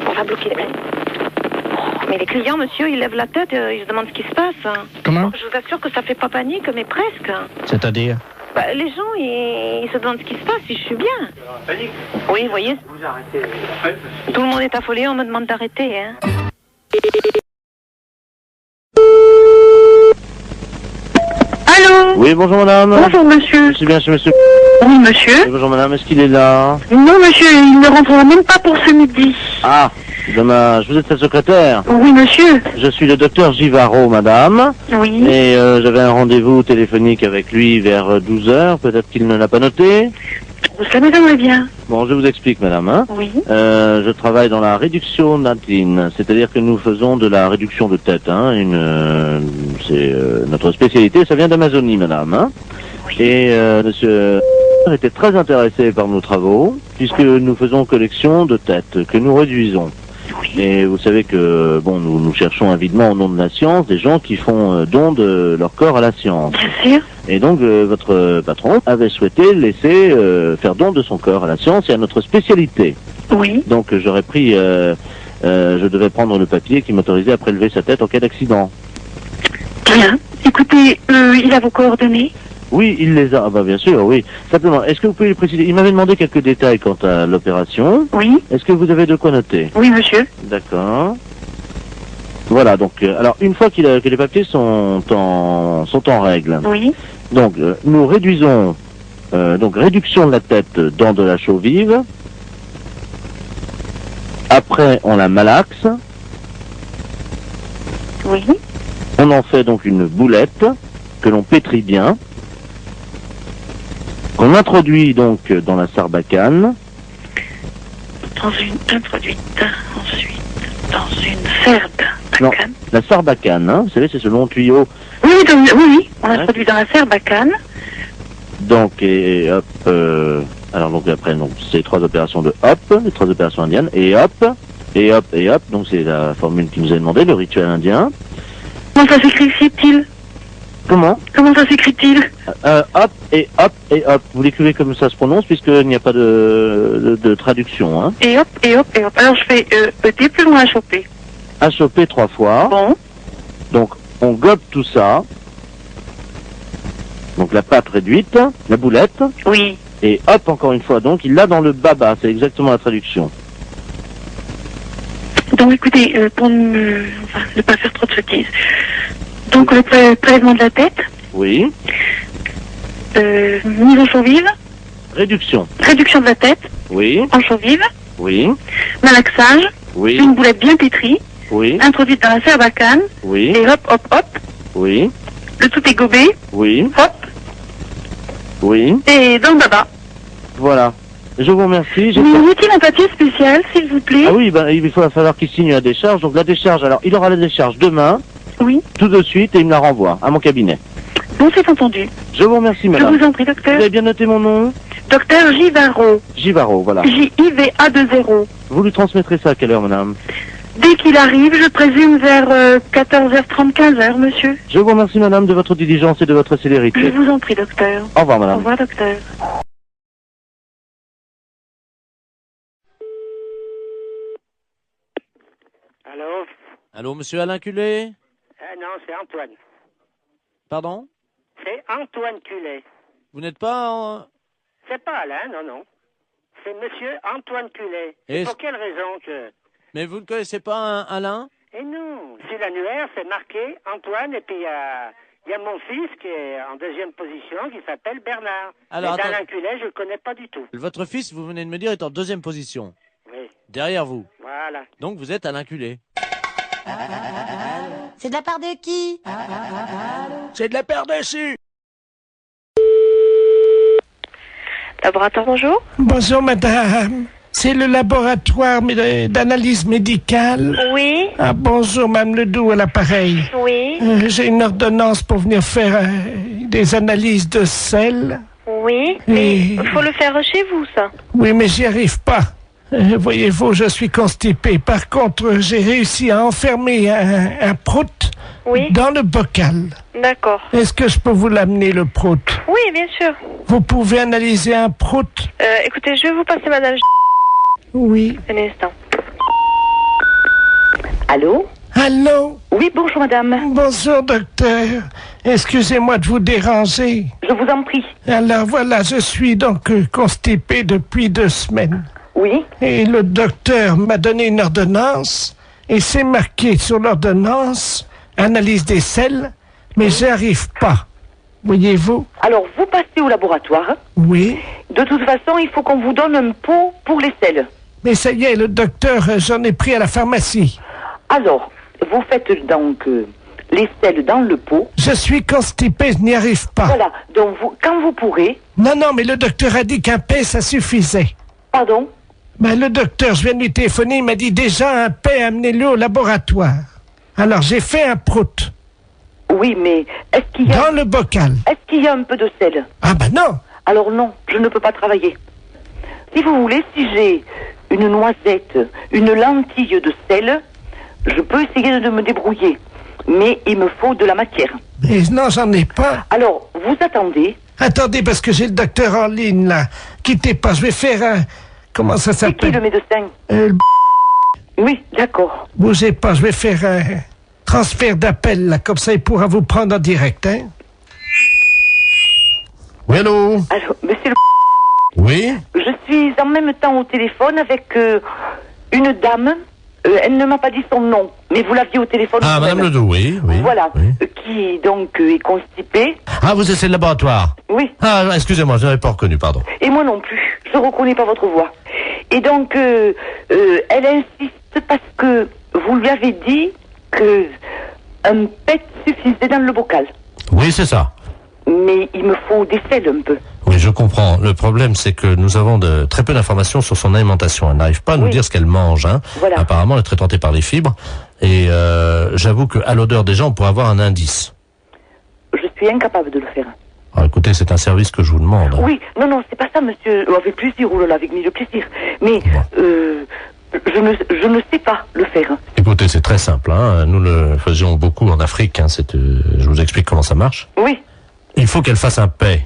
On va bloquer les... Oh, mais les clients, monsieur, ils lèvent la tête, ils se demandent ce qui se passe. Comment? Je vous assure que ça fait pas panique, mais presque. C'est-à-dire? Bah, les gens, ils se demandent ce qui se passe, si je suis bien. Panique? Oui, vous voyez. Vous arrêtez. Tout le monde est affolé, on me demande d'arrêter, hein. Allô? Oui, bonjour madame. Bonjour monsieur. Je suis bien chez monsieur. Oui monsieur. Oui, bonjour madame, est-ce qu'il est là? Non monsieur, il ne rentrera même pas pour ce midi. Ah, dommage. Vous êtes sa secrétaire? Oui monsieur. Je suis le docteur Givaro, madame. Oui. Et j'avais un rendez-vous téléphonique avec lui vers 12h. Peut-être qu'il ne l'a pas noté. Ça m'étonnerait bien. Bon, je vous explique, madame. Hein. Oui. Je travaille dans la réduction natine, c'est-à-dire que nous faisons de la réduction de tête. Hein. C'est notre spécialité, ça vient d'Amazonie, madame. Hein. Oui. Et monsieur était très intéressé par nos travaux, puisque nous faisons collection de têtes que nous réduisons. Oui. Et vous savez que bon, nous cherchons avidement au nom de la science des gens qui font don de leur corps à la science. Bien sûr. Et donc votre patron avait souhaité laisser faire don de son corps à la science et à notre spécialité. Oui. Donc j'aurais pris, je devais prendre le papier qui m'autorisait à prélever sa tête en cas d'accident. Bien. Écoutez, il a vos coordonnées? Oui, il les a. Ah bah bien sûr, oui. Simplement, est-ce que vous pouvez lui préciser? Il m'avait demandé quelques détails quant à l'opération. Oui. Est-ce que vous avez de quoi noter? Oui, monsieur. D'accord. Voilà, donc, alors, une fois que les papiers sont en règle. Oui. Donc, nous réduisons, donc, réduction de la tête dans de la chaux vive. Après, on la malaxe. Oui. On en fait donc une boulette que l'on pétrit bien. Qu'on introduit donc dans la sarbacane. Introduite ensuite dans une sarbacane. Non, la sarbacane, hein, vous savez, c'est ce long tuyau. Oui, on introduit dans la sarbacane. Donc, et hop, alors donc après, donc, c'est 3 opérations de hop, les 3 opérations indiennes, et hop, et hop, et hop, donc c'est la formule qui nous a demandé, le rituel indien. Comment ça s'écrit-il? Comment ça s'écrit-il? Hop et hop et hop. Vous l'écrivez comme ça se prononce puisqu'il n'y a pas de traduction. Hein. Et hop et hop et hop. Alors je fais ET plus loin HOP. HOP 3 fois. Bon. Donc on gobe tout ça. Donc la pâte réduite, la boulette. Oui. Et hop encore une fois. Donc il l'a dans le baba. C'est exactement la traduction. Donc écoutez, pour ne pas faire trop de sottises. Donc le prélèvement de la tête. Oui. Mise en chaux vive. Réduction. Réduction de la tête. Oui. En chaux vive. Oui. Malaxage. Oui. Une boulette bien pétrie. Oui. Introduite dans la sarbacane. Oui. Et hop, hop, hop. Oui. Le tout est gobé. Oui. Hop. Oui. Et dans le baba. Voilà. Je vous remercie. Vous a-t-il un papier spécial, s'il vous plaît? Ah oui, ben, il va falloir qu'il signe la décharge. Donc la décharge, alors il aura la décharge demain. Oui. Tout de suite et il me la renvoie à mon cabinet. Bon, c'est entendu. Je vous remercie, madame. Je vous en prie, docteur. Vous avez bien noté mon nom? Docteur Givaro. Givaro, voilà. J-I-V-A-2-0. Vous lui transmettrez ça à quelle heure, madame? Dès qu'il arrive, je présume vers 14h30, 15h, monsieur. Je vous remercie, madame, de votre diligence et de votre célérité. Je vous en prie, docteur. Au revoir, madame. Au revoir, docteur. Allô? Allô, monsieur Alain Culé? Non, c'est Antoine. Pardon? C'est Antoine Culé. Vous n'êtes pas en... C'est pas Alain, non. C'est monsieur Antoine Culé. Et pour quelle raison que... Mais vous ne connaissez pas un Alain? Eh non, sur l'annuaire, c'est marqué Antoine et puis Il y a mon fils qui est en deuxième position, qui s'appelle Bernard. Alors, mais attends. d'Alain Culet, je le connais pas du tout. Votre fils, vous venez de me dire, est en deuxième position. Oui. Derrière vous. Voilà. Donc vous êtes à l'inculé. C'est de la part de qui? C'est de la paire dessus. Laboratoire, bonjour. Bonjour, madame. C'est le laboratoire d'analyse médicale. Oui. Ah, bonjour, Mme Ledoux, à l'appareil. Oui. J'ai une ordonnance pour venir faire des analyses de sel. Oui. Et- Il faut le faire chez vous, ça. Oui, mais j'y arrive pas. Voyez-vous, je suis constipé. Par contre, j'ai réussi à enfermer un prout dans le bocal. D'accord. Est-ce que je peux vous l'amener, le prout? Oui, bien sûr. Vous pouvez analyser un prout? Écoutez, je vais vous passer madame. Oui. Un instant. Allô? Allô? Oui, bonjour madame. Bonjour, docteur. Excusez-moi de vous déranger. Je vous en prie. Alors voilà, je suis donc constipé depuis 2 semaines. Oui. Et le docteur m'a donné une ordonnance, et c'est marqué sur l'ordonnance, analyse des sels, mais j'y arrive pas. Voyez-vous? Alors, vous passez au laboratoire. Oui. De toute façon, il faut qu'on vous donne un pot pour les sels. Mais ça y est, le docteur, j'en ai pris à la pharmacie. Alors, vous faites donc les sels dans le pot. Je suis constipé, je n'y arrive pas. Voilà, donc quand vous pourrez... Non, mais le docteur a dit qu'un paix, ça suffisait. Pardon? Ben, le docteur, je viens de lui téléphoner, il m'a dit déjà un paix, amenez-le au laboratoire. Alors, j'ai fait un prout. Oui, mais est-ce qu'il y a... Dans le bocal. Est-ce qu'il y a un peu de sel? Ah ben non. Alors non, je ne peux pas travailler. Si vous voulez, si j'ai une noisette, une lentille de sel, je peux essayer de me débrouiller. Mais il me faut de la matière. Mais non, j'en ai pas. Alors, vous attendez. Attendez, parce que j'ai le docteur en ligne, là. Quittez pas, je vais faire un... Comment ça C'est qui s'appelle? le médecin? Oui, d'accord. Bougez pas, je vais faire un transfert d'appel, là. Comme ça, il pourra vous prendre en direct, hein. Oui, allô? Alors, monsieur le... Oui? Je suis en même temps au téléphone avec une dame. Elle ne m'a pas dit son nom, mais vous l'aviez au téléphone. Ah, vous-même. Madame Ledoux, oui. Voilà, qui donc est constipée. Ah, vous êtes le laboratoire? Oui. Ah, excusez-moi, je n'avais pas reconnu, pardon. Et moi non plus, je ne reconnais pas votre voix. Et donc, elle insiste parce que vous lui avez dit que un pet suffisait dans le bocal. Oui, c'est ça. Mais il me faut des sels un peu. Oui, je comprends. Le problème, c'est que nous avons très peu d'informations sur son alimentation. Elle n'arrive pas à nous dire ce qu'elle mange. Hein. Voilà. Apparemment, elle est très tentée par les fibres. Et j'avoue qu'à l'odeur des gens, on pourrait avoir un indice. Je suis incapable de le faire. Alors, écoutez, c'est un service que je vous demande. Oui, non, c'est pas ça, monsieur. Avec plaisir, oulala, avec mille plaisir. Mais je ne sais pas le faire. Écoutez, c'est très simple. Hein. Nous le faisions beaucoup en Afrique. Hein. Je vous explique comment ça marche. Oui. Il faut qu'elle fasse un paix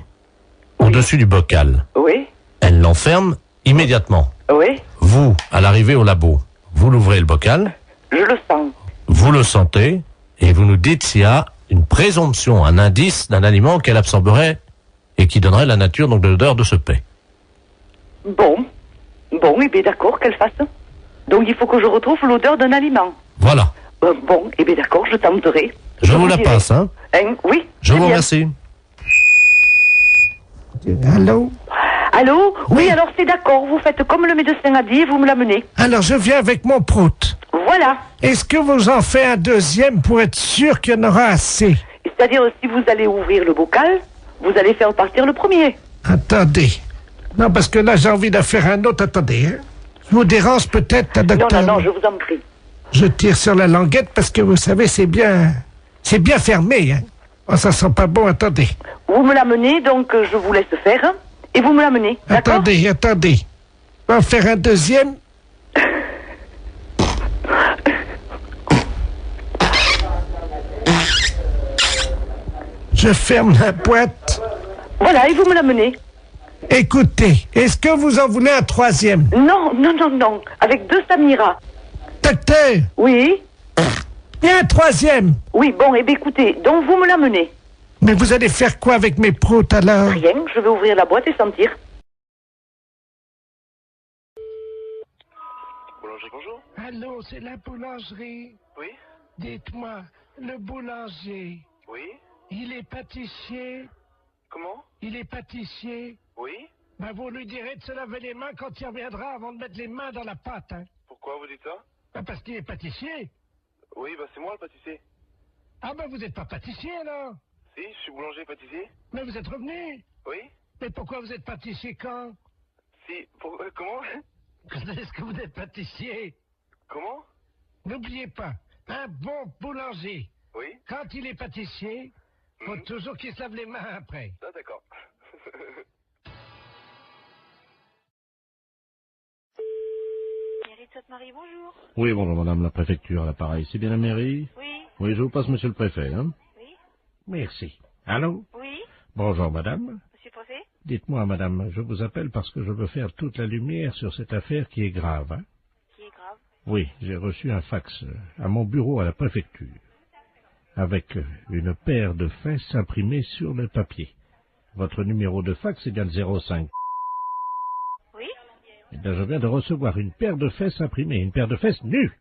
au-dessus du bocal. Oui. Elle l'enferme immédiatement. Oui. Vous, à l'arrivée au labo, vous l'ouvrez le bocal. Je le sens. Vous le sentez et vous nous dites s'il y a une présomption, un indice d'un aliment qu'elle absorberait et qui donnerait la nature donc de l'odeur de ce paix. Bon, et bien d'accord, qu'elle fasse. Donc il faut que je retrouve l'odeur d'un aliment. Voilà. Bon, et bien d'accord, je tenterai. Je vous la dirai. passe, hein. Oui. Je vous bien. remercie. Allô? Allô? Oui, alors c'est d'accord, vous faites comme le médecin a dit et vous me l'amenez. Alors, je viens avec mon prout. Voilà. Est-ce que vous en faites un deuxième pour être sûr qu'il y en aura assez? C'est-à-dire, si vous allez ouvrir le bocal, vous allez faire partir le premier. Attendez. Non, parce que là, j'ai envie d'en faire un autre. Attendez. Hein. Je vous dérange peut-être, docteur? Non, je vous en prie. Je tire sur la languette parce que vous savez, c'est bien fermé. Hein. Oh, ça sent pas bon. Attendez. Vous me l'amenez, donc je vous laisse faire, hein, et vous me l'amenez, d'accord? Attendez. On va en faire un deuxième. Je ferme la boîte. Voilà, et vous me l'amenez. Écoutez, est-ce que vous en voulez un troisième? Non, avec 2 Samira. Docteur? Oui? Et un troisième? Oui, bon, et bien écoutez, donc vous me l'amenez. Mais vous allez faire quoi avec mes proutes alors? Rien, je vais ouvrir la boîte et sentir. Boulangerie, bonjour. Allô, c'est la boulangerie? Oui? Dites-moi, le boulanger, Oui? Il est pâtissier. Comment? Il est pâtissier. Oui? Ben, vous lui direz de se laver les mains quand il reviendra avant de mettre les mains dans la pâte, hein. Pourquoi vous dites ça? Ben, parce qu'il est pâtissier. Oui, bah c'est moi le pâtissier. Ah ben, vous n'êtes pas pâtissier, alors? Si, je suis boulanger-pâtissier. Mais vous êtes revenu. Oui? Mais pourquoi vous êtes pâtissier quand? Si, comment? Est-ce que vous êtes pâtissier? Comment? N'oubliez pas, un bon boulanger, Oui? quand il est pâtissier, faut toujours qu'il se lave les mains après. Ah, d'accord. Mairie de Sainte-Marie, bonjour. Oui, bonjour madame la préfecture à l'appareil. C'est bien la mairie? Oui. Oui, je vous passe monsieur le préfet, hein? Oui. Merci. Allô? Oui. Bonjour madame. Monsieur le préfet? Dites-moi madame, je vous appelle parce que je veux faire toute la lumière sur cette affaire qui est grave, hein? Qui est grave? Oui, j'ai reçu un fax à mon bureau à la préfecture, avec une paire de fesses imprimées sur le papier. Votre numéro de fax est bien le 05. Oui. Eh bien, je viens de recevoir une paire de fesses imprimées, une paire de fesses nues.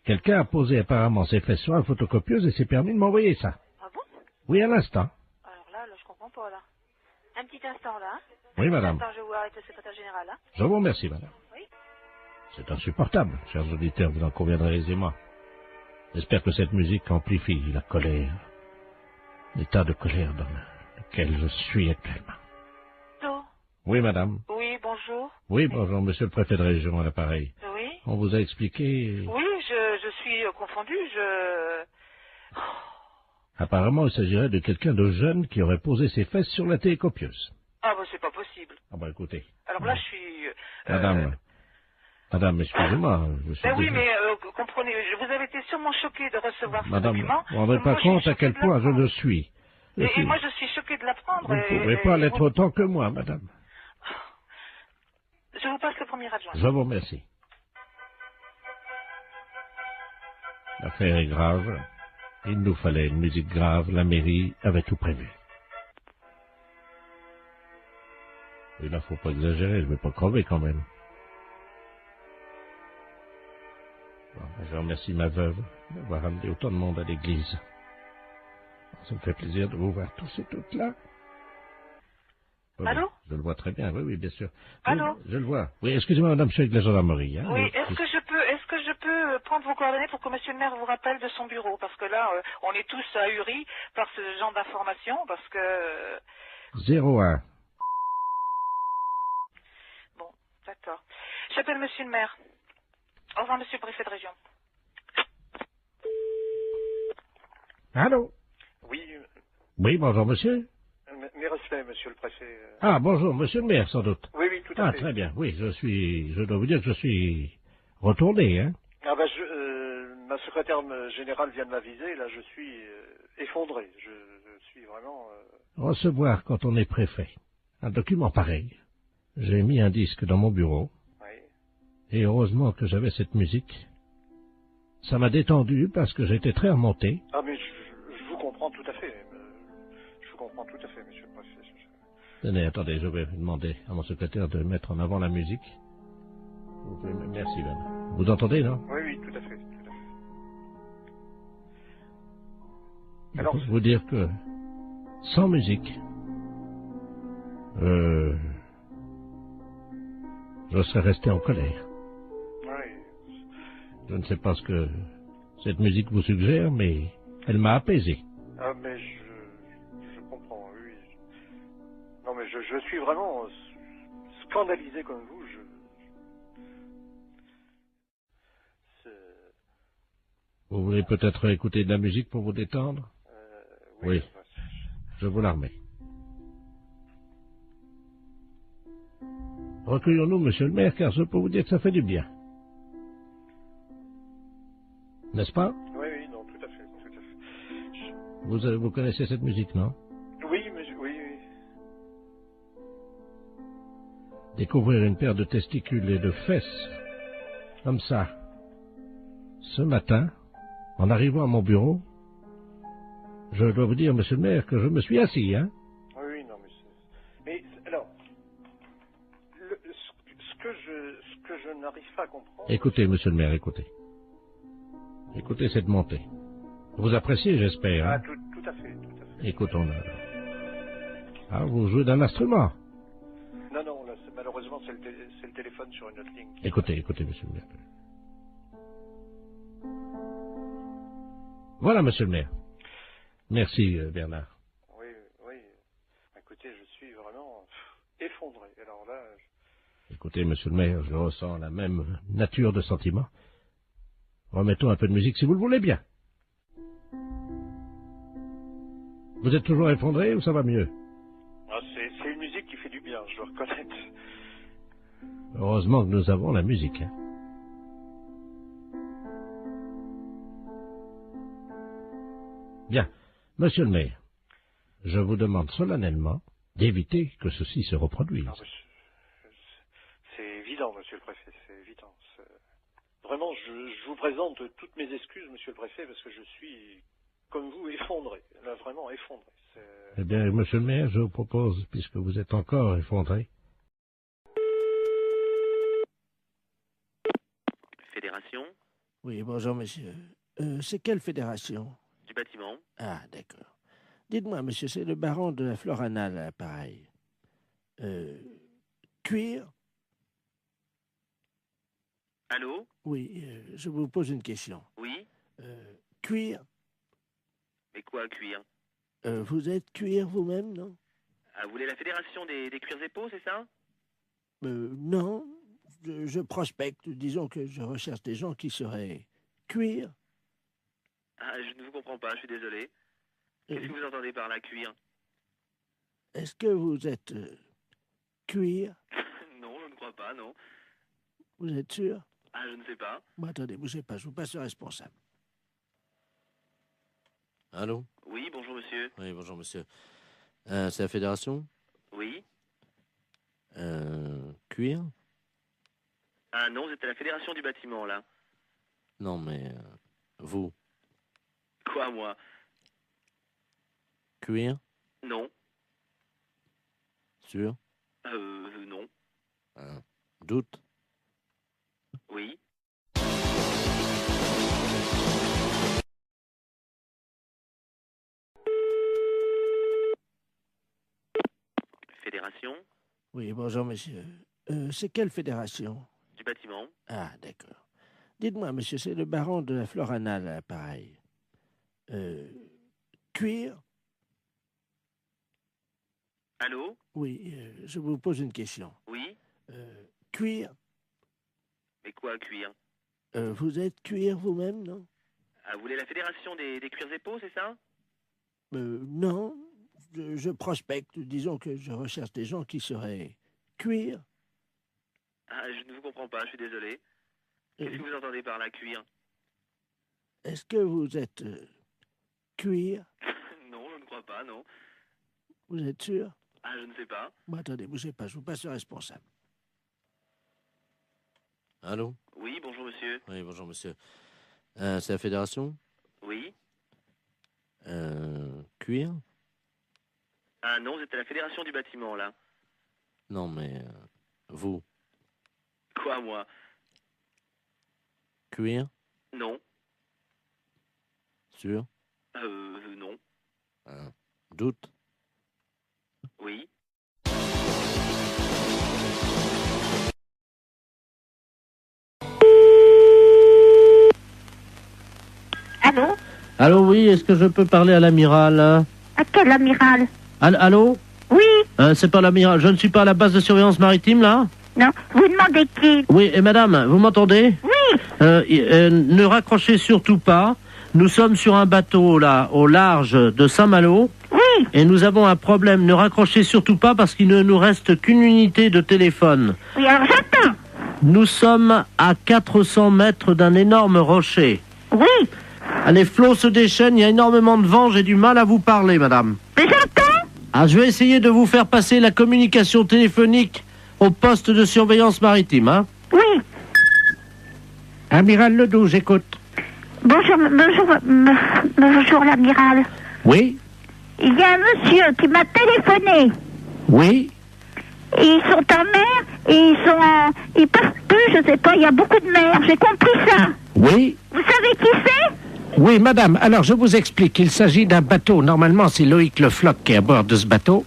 Quelqu'un a posé apparemment ses fesses sur la photocopieuse et s'est permis de m'envoyer ça. Ah bon? Oui, à l'instant. Alors là, je comprends pas, là. Un petit instant, là. Hein? Oui, madame. Un petit instant, je vais voir avec le secrétaire général, là. Je vous remercie, madame. Oui. C'est insupportable, chers auditeurs, vous en conviendrez aisément. J'espère que cette musique amplifie la colère, l'état de colère dans lequel je suis actuellement. Allô? Oui, madame. Oui, bonjour. Oui, bonjour, monsieur le préfet de région à l'appareil. Oui. On vous a expliqué... Oui, je suis confondue, Apparemment, il s'agirait de quelqu'un de jeune qui aurait posé ses fesses sur la télécopieuse. Ah, bah, c'est pas possible. Ah, bah, écoutez. Alors là, je suis... Madame, excusez-moi, je suis Ben oui, désolé. mais comprenez, vous avez été sûrement choquée de recevoir ce Madame, document. vous ne vous rendez pas Moi, je suis compte à choquée quel de point je l'apprendre. le suis. Et moi, je suis choquée de l'apprendre. Vous ne pouvez pas l'être autant que moi, madame. Je vous passe le premier adjoint. Je vous remercie. L'affaire est grave. Il nous fallait une musique grave. La mairie avait tout prévu. Et là, faut pas exagérer. Je vais pas crever quand même. Bon, je remercie ma veuve d'avoir amené autant de monde à l'église. Ça me fait plaisir de vous voir tous et toutes là. Oui, Allô? Je le vois très bien, oui, bien sûr. Allô? Je le vois. Oui, excusez-moi, madame, je suis avec la gendarmerie. Hein. Oui, est-ce que je peux prendre vos coordonnées pour que monsieur le maire vous rappelle de son bureau? Parce que là, on est tous ahuris par ce genre d'informations, parce que... 01. Bon, d'accord. J'appelle monsieur le maire. Au revoir, monsieur le préfet de région. Allô? Oui, Oui, bonjour, monsieur. mes respects, monsieur le préfet. Ah, bonjour, monsieur le maire, sans doute. Oui, oui, tout à fait. Ah, très bien. Oui, je dois vous dire que je suis retourné, hein. Ah bah, ma secrétaire générale vient de m'aviser, là, je suis effondré. Je suis vraiment... Recevoir quand on est préfet un document pareil. J'ai mis un disque dans mon bureau. Oui. Et heureusement que j'avais cette musique. Ça m'a détendu parce que j'étais très remonté. Ah, mais je vous comprends tout à fait. Je vous comprends tout à fait, monsieur le préfet. Tenez, attendez, je vais demander à mon secrétaire de mettre en avant la musique. Vous pouvez... Merci, madame. Vous entendez, non? Oui, oui, tout à fait. Tout à fait. Je Alors, peux vous dire que sans musique, je serais resté en colère. Oui. Je ne sais pas ce que cette musique vous suggère, mais elle m'a apaisé. Ah, mais je comprends, oui. Non, mais je suis vraiment scandalisé comme vous. Vous voulez peut-être écouter de la musique pour vous détendre? Oui. Je vous la remets. Recueillons-nous, monsieur le maire, car je peux vous dire que ça fait du bien. N'est-ce pas? Oui, oui, non, tout à fait, tout à fait. Vous connaissez cette musique, non? Oui, monsieur, oui, oui. Découvrir une paire de testicules et de fesses, comme ça, ce matin, en arrivant à mon bureau, je dois vous dire, monsieur le maire, que je me suis assis, hein? Oui, oui, non, mais alors, ce que je n'arrive pas à comprendre... Écoutez, monsieur le maire, écoutez. Écoutez cette montée. Vous appréciez, j'espère, hein? Ah, tout à fait, tout à fait. Écoutons-le. Ah, vous jouez d'un instrument? Non, là, malheureusement, c'est le téléphone sur une autre ligne. Écoutez, monsieur le maire. Voilà, monsieur le maire. Merci, Bernard. Oui. Écoutez, je suis vraiment effondré. Alors là... Écoutez, monsieur le maire, je ressens la même nature de sentiment. Remettons un peu de musique, si vous le voulez bien. Vous êtes toujours effondré ou ça va mieux? Ah, c'est une musique qui fait du bien, je dois reconnaître. Heureusement que nous avons la musique. Hein. Bien. Monsieur le maire, je vous demande solennellement d'éviter que ceci se reproduise. Non, c'est évident, monsieur le préfet, c'est évident. Vraiment, je vous présente toutes mes excuses, monsieur le préfet, parce que je suis, comme vous, effondré. Là, vraiment effondré. Eh bien, monsieur le maire, je vous propose, puisque vous êtes encore effondré... Fédération? Oui, bonjour, monsieur. C'est quelle fédération? Du bâtiment. Ah, d'accord. Dites-moi, monsieur, c'est le baron de la Florana, là, pareil. Cuir? Allô? Oui, je vous pose une question. Oui? Cuir? Mais quoi, cuir? Vous êtes cuir vous-même, non? Ah, vous voulez la fédération des cuirs et peaux, c'est ça? Non. Je prospecte. Disons que je recherche des gens qui seraient cuir. Ah, je ne vous comprends pas, je suis désolé. Qu'est-ce que vous entendez par là, cuir? Est-ce que vous êtes cuir? Non, je ne crois pas, non. Vous êtes sûr? Ah, je ne sais pas. Bon, attendez, bougez pas, je vous passe le responsable. Allô? Oui, bonjour monsieur. Oui, bonjour monsieur. C'est la fédération? Oui. Cuir? Ah non, vous êtes à la fédération du bâtiment, là. Non, mais vous? Quoi, moi? Cuir? Non. Sûr? Non. Doute? Oui. Fédération? Oui, bonjour, monsieur. C'est quelle fédération? Du bâtiment. Ah, d'accord. Dites-moi, monsieur, c'est le baron de la Florana, là, pareil. Cuir? Allô? Oui, je vous pose une question. Oui? Cuir? Mais quoi, cuir? Vous êtes cuir vous-même, non? Ah, vous voulez la fédération des cuirs et peaux, c'est ça? Non. Je prospecte. Disons que je recherche des gens qui seraient cuir. Ah, je ne vous comprends pas, je suis désolé. Qu'est-ce que vous entendez par là, cuir? Est-ce que vous êtes cuir? Non, je ne crois pas, non. Vous êtes sûr? Ah, je ne sais pas. Bon, attendez, bougez pas, je vous passe le responsable. Allô? Oui, bonjour monsieur. Oui, bonjour monsieur. C'est la fédération? Oui. Cuir? Ah non, vous êtes à la fédération du bâtiment, là. Non, mais vous? Quoi, moi? Cuir? Non. Sûr? Non. Doute? Oui. Allô? Allô, oui, est-ce que je peux parler à l'amiral? À quel amiral? Allô? Oui. C'est pas l'amiral, je ne suis pas à la base de surveillance maritime, là? Non, vous demandez qui? Oui, et madame, vous m'entendez? Oui. Ne raccrochez surtout pas. Nous sommes sur un bateau, là, au large de Saint-Malo. Oui. Et nous avons un problème. Ne raccrochez surtout pas parce qu'il ne nous reste qu'une unité de téléphone. Oui, alors j'attends. Nous sommes à 400 mètres d'un énorme rocher. Oui. Les flots se déchaînent, il y a énormément de vent, j'ai du mal à vous parler, madame. Mais j'entends. Ah, je vais essayer de vous faire passer la communication téléphonique au poste de surveillance maritime, hein? Oui. Amiral Ledoux, j'écoute. Bonjour l'amiral. Oui. Il y a un monsieur qui m'a téléphoné. Oui. Et ils sont en mer et ils peuvent plus, je sais pas, il y a beaucoup de mer, j'ai compris ça. Oui. Vous savez qui c'est? Oui, madame, alors je vous explique. Il s'agit d'un bateau. Normalement, c'est Loïc Le Floch qui est à bord de ce bateau.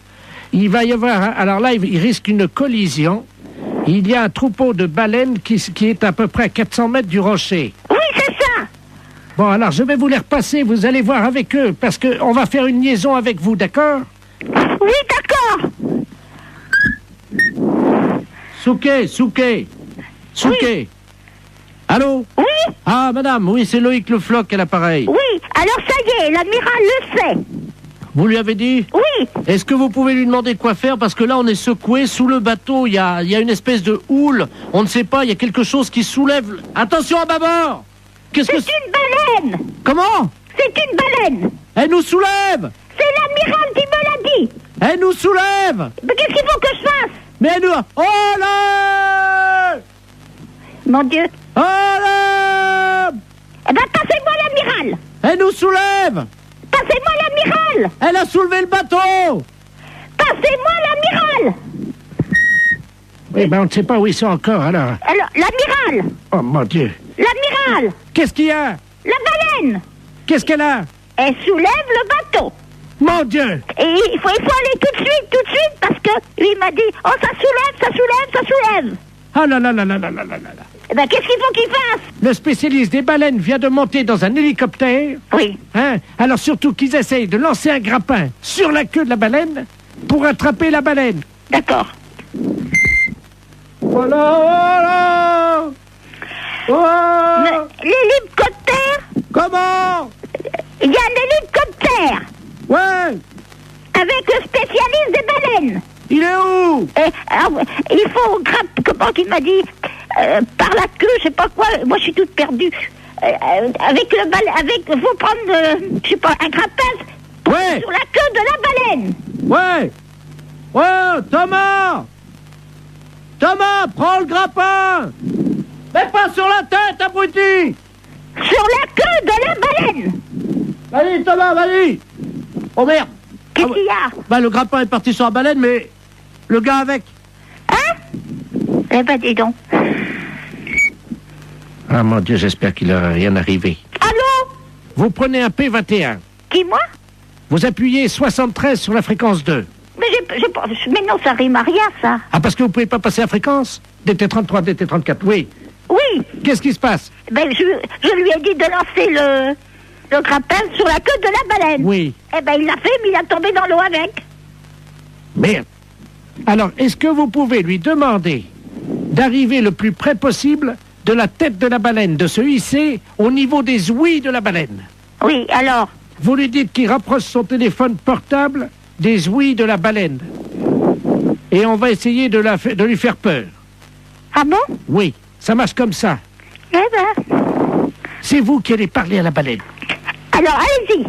Il va y avoir... Alors là, il risque une collision. Il y a un troupeau de baleines qui est à peu près à 400 mètres du rocher. Oui, c'est ça. Bon, alors je vais vous les repasser. Vous allez voir avec eux, parce qu'on va faire une liaison avec vous, d'accord? Oui, d'accord. Souquet. Oui. Allô? Oui. Ah, madame, oui, c'est Loïc Le Floch à l'appareil. Oui, alors ça y est, l'amiral le sait. Vous lui avez dit? Oui. Est-ce que vous pouvez lui demander quoi faire? Parce que là, on est secoué sous le bateau. Il y a une espèce de houle. On ne sait pas, il y a quelque chose qui soulève... Attention à bâbord! C'est une baleine. Comment? C'est une baleine. Elle nous soulève! C'est l'amiral qui me l'a dit. Elle nous soulève! Mais qu'est-ce qu'il faut que je fasse? Mais elle nous... Oh là! Mon Dieu. Oh là! Eh ben, passez-moi l'amiral. Elle nous soulève! Passez-moi l'amiral. Elle a soulevé le bateau! Passez-moi l'amiral. Oui, ben on ne sait pas où ils sont encore, alors. Alors, l'amiral. Oh, mon Dieu. L'amiral. Qu'est-ce qu'il y a? La baleine. Qu'est-ce qu'elle a? Elle soulève le bateau. Mon Dieu. Et il faut aller tout de suite, parce que lui il m'a dit, oh, ça soulève. Ah là là là là là là là là. Eh ben, qu'est-ce qu'il faut qu'il fasse? Le spécialiste des baleines vient de monter dans un hélicoptère. Oui. Hein? Alors surtout qu'ils essayent de lancer un grappin sur la queue de la baleine pour attraper la baleine. D'accord. Voilà. L'hélicoptère? Comment? Il y a un hélicoptère. Ouais. Avec le spécialiste des baleines. Il est où? Il faut comment qu'il m'a dit, par la queue, je sais pas quoi. Moi, je suis toute perdue. Faut prendre, je sais pas, un grappin sur la queue de la baleine. Ouais. Ouais, Thomas, prends le grappin. Mais pas sur la tête, abruti. Sur la queue de la baleine. Vas-y, Thomas, vas-y. Oh merde. Qu'est-ce qu'il y a? Bah, le grappin est parti sur la baleine, mais le gars avec. Hein? Eh ben, dis donc. Ah, mon Dieu, j'espère qu'il n'aura rien arrivé. Allô? Vous prenez un P21. Qui, moi? Vous appuyez 73 sur la fréquence 2. Mais non, ça rime à rien, ça. Ah, parce que vous pouvez pas passer la fréquence? DT33, DT34, oui. Oui. Qu'est-ce qui se passe? Ben, je lui ai dit de lancer le grappin sur la queue de la baleine. Oui. Eh ben, il l'a fait, mais il a tombé dans l'eau avec. Merde. Alors, est-ce que vous pouvez lui demander d'arriver le plus près possible de la tête de la baleine, de se hisser au niveau des ouïes de la baleine? Oui, alors? Vous lui dites qu'il rapproche son téléphone portable des ouïes de la baleine. Et on va essayer de lui faire peur. Ah bon? Oui, ça marche comme ça. Eh ben... C'est vous qui allez parler à la baleine. Alors, allez-y.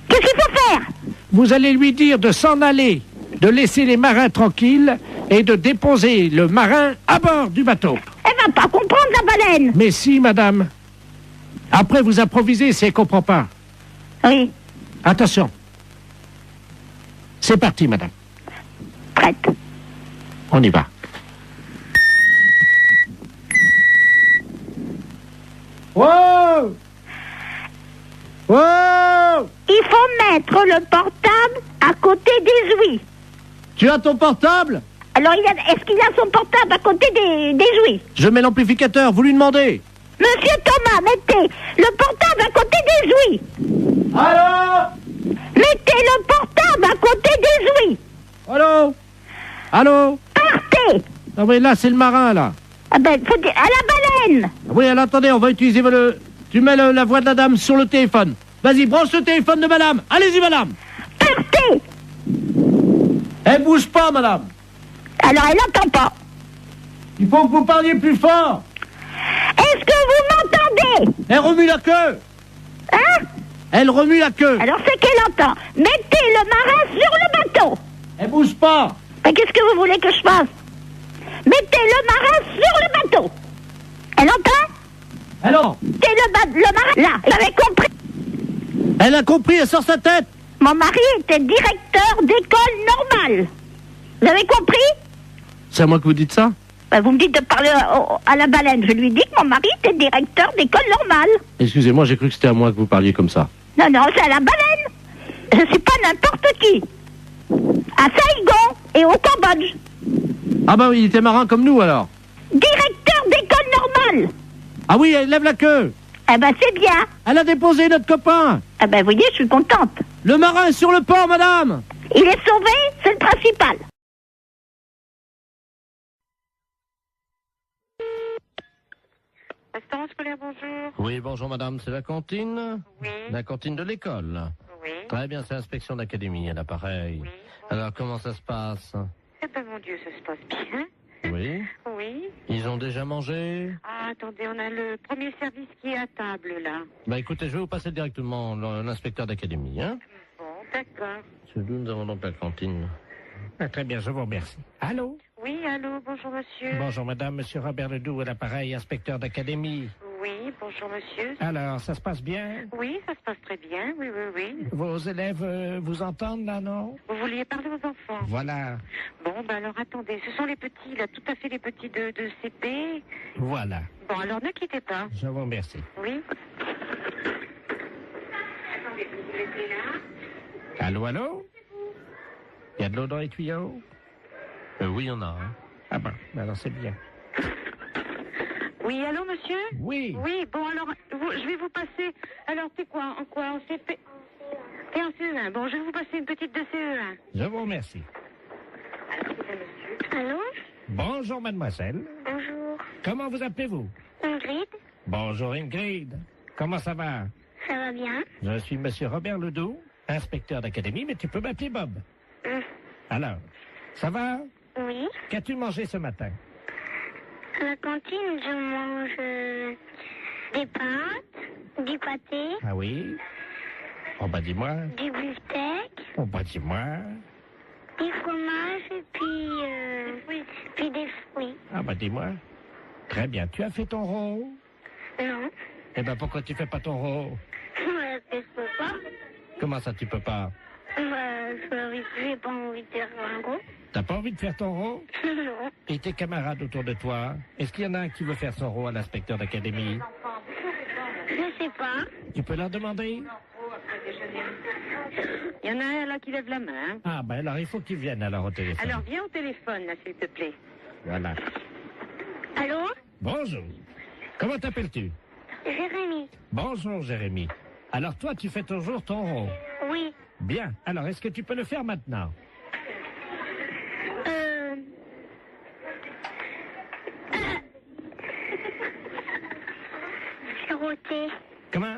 Qu'est-ce qu'il faut faire? Vous allez lui dire de s'en aller, de laisser les marins tranquilles et de déposer le marin à bord du bateau. Elle va pas comprendre, la baleine. Mais si, madame. Après, vous improvisez si elle comprend pas. Oui. Attention. C'est parti, madame. Prête. On y va. Wow! Wow! Il faut mettre le portable à côté des ouïes. Tu as ton portable? Alors, est-ce qu'il a son portable à côté des ouïes? Je mets l'amplificateur, vous lui demandez. Monsieur Thomas, mettez le portable à côté des ouïes. Allô? Mettez le portable à côté des ouïes. Allô? Allô? Partez. Non mais là, c'est le marin, là. Ah ben, faut dire, à la baleine. Oui, alors attendez, on va utiliser Tu mets la voix de la dame sur le téléphone. Vas-y, branche le téléphone de madame. Allez-y, madame. Partez. Elle bouge pas, madame. Alors, elle n'entend pas. Il faut que vous parliez plus fort. Est-ce que vous m'entendez? Elle remue la queue. Hein? Elle remue la queue. Alors, c'est qu'elle entend. Mettez le marin sur le bateau. Elle bouge pas. Mais qu'est-ce que vous voulez que je fasse? Mettez le marin sur le bateau. Elle entend? Alors? Mettez le marin là. Vous avez compris? Elle a compris, elle sort sa tête. Mon mari était directeur d'école normale. Vous avez compris? C'est à moi que vous dites ça? Ben, vous me dites de parler à la baleine. Je lui dis que mon mari était directeur d'école normale. Excusez-moi, j'ai cru que c'était à moi que vous parliez comme ça. Non, non, c'est à la baleine. Je suis pas n'importe qui. À Saigon et au Cambodge. Ah bah oui, il était marin comme nous alors. Directeur d'école normale. Ah oui, elle lève la queue. Eh ben, c'est bien. Elle a déposé notre copain. Eh ben, vous voyez, je suis contente. Le marin est sur le port, madame. Il est sauvé, c'est le principal. Restaurant scolaire, bonjour. Oui, bonjour madame, c'est la cantine? Oui. La cantine de l'école? Oui. Très bien, c'est l'inspection d'académie, à l'appareil. Oui. Alors, comment ça se passe? Eh ben, mon Dieu, ça se passe bien. Oui. Oui. Ils ont déjà mangé? Ah, attendez, on a le premier service qui est à table, là. Bah écoutez, je vais vous passer directement l'inspecteur d'académie, hein? Bon, d'accord. C'est d'où nous avons donc la cantine. Ah, très bien, je vous remercie. Allô? Oui, allô, bonjour, monsieur. Bonjour madame, monsieur Robert Ledoux à l'appareil, inspecteur d'académie. Oui, bonjour, monsieur. Alors, ça se passe bien? Oui, ça se passe très bien, oui, oui, oui. Vos élèves vous entendent là, non? Vous vouliez parler aux enfants? Voilà. Bon, ben alors attendez, ce sont les petits, là, tout à fait les petits de CP. Voilà. Bon, alors ne quittez pas. Je vous remercie. Oui. Attendez, vous laissez là. Allô, allô? Il y a de l'eau dans les tuyaux? Oui, il y en a. Hein. Ah ben, alors c'est bien. Oui, allô, monsieur? Oui. Oui, bon, alors, je vais vous passer... Alors, c'est quoi? En quoi? On s'est fait... Et en CE1. Bon, je vais vous passer une petite de CE1. Je vous remercie. Allô? Bonjour, mademoiselle. Bonjour. Comment vous appelez-vous? Ingrid. Bonjour, Ingrid. Comment ça va? Ça va bien? Je suis monsieur Robert Ledoux, inspecteur d'académie, mais tu peux m'appeler Bob. Alors, ça va? Oui. Qu'as-tu mangé ce matin? À la cantine, je mange des pâtes, du pâté. Ah oui? Oh bah dis-moi. Du beefsteak. Oh bah dis-moi. Du fromage et puis des fruits. Ah bah dis-moi. Très bien. Tu as fait ton rot? Non. Eh ben pourquoi tu fais pas ton rot? Je peux pas. Comment ça tu peux pas? J'ai pas envie de faire un rot. T'as pas envie de faire ton rot? Non. Et tes camarades autour de toi? Est-ce qu'il y en a un qui veut faire son rot à l'inspecteur d'académie? Je sais pas. Tu peux leur demander? Il y en a un là qui lève la main. Ah ben alors il faut qu'ils viennent alors au téléphone. Alors viens au téléphone là s'il te plaît. Voilà. Allô? Bonjour. Comment t'appelles-tu? Jérémy. Bonjour Jérémy. Alors toi tu fais toujours ton rot? Oui. Bien. Alors est-ce que tu peux le faire maintenant? C'est roté. Comment?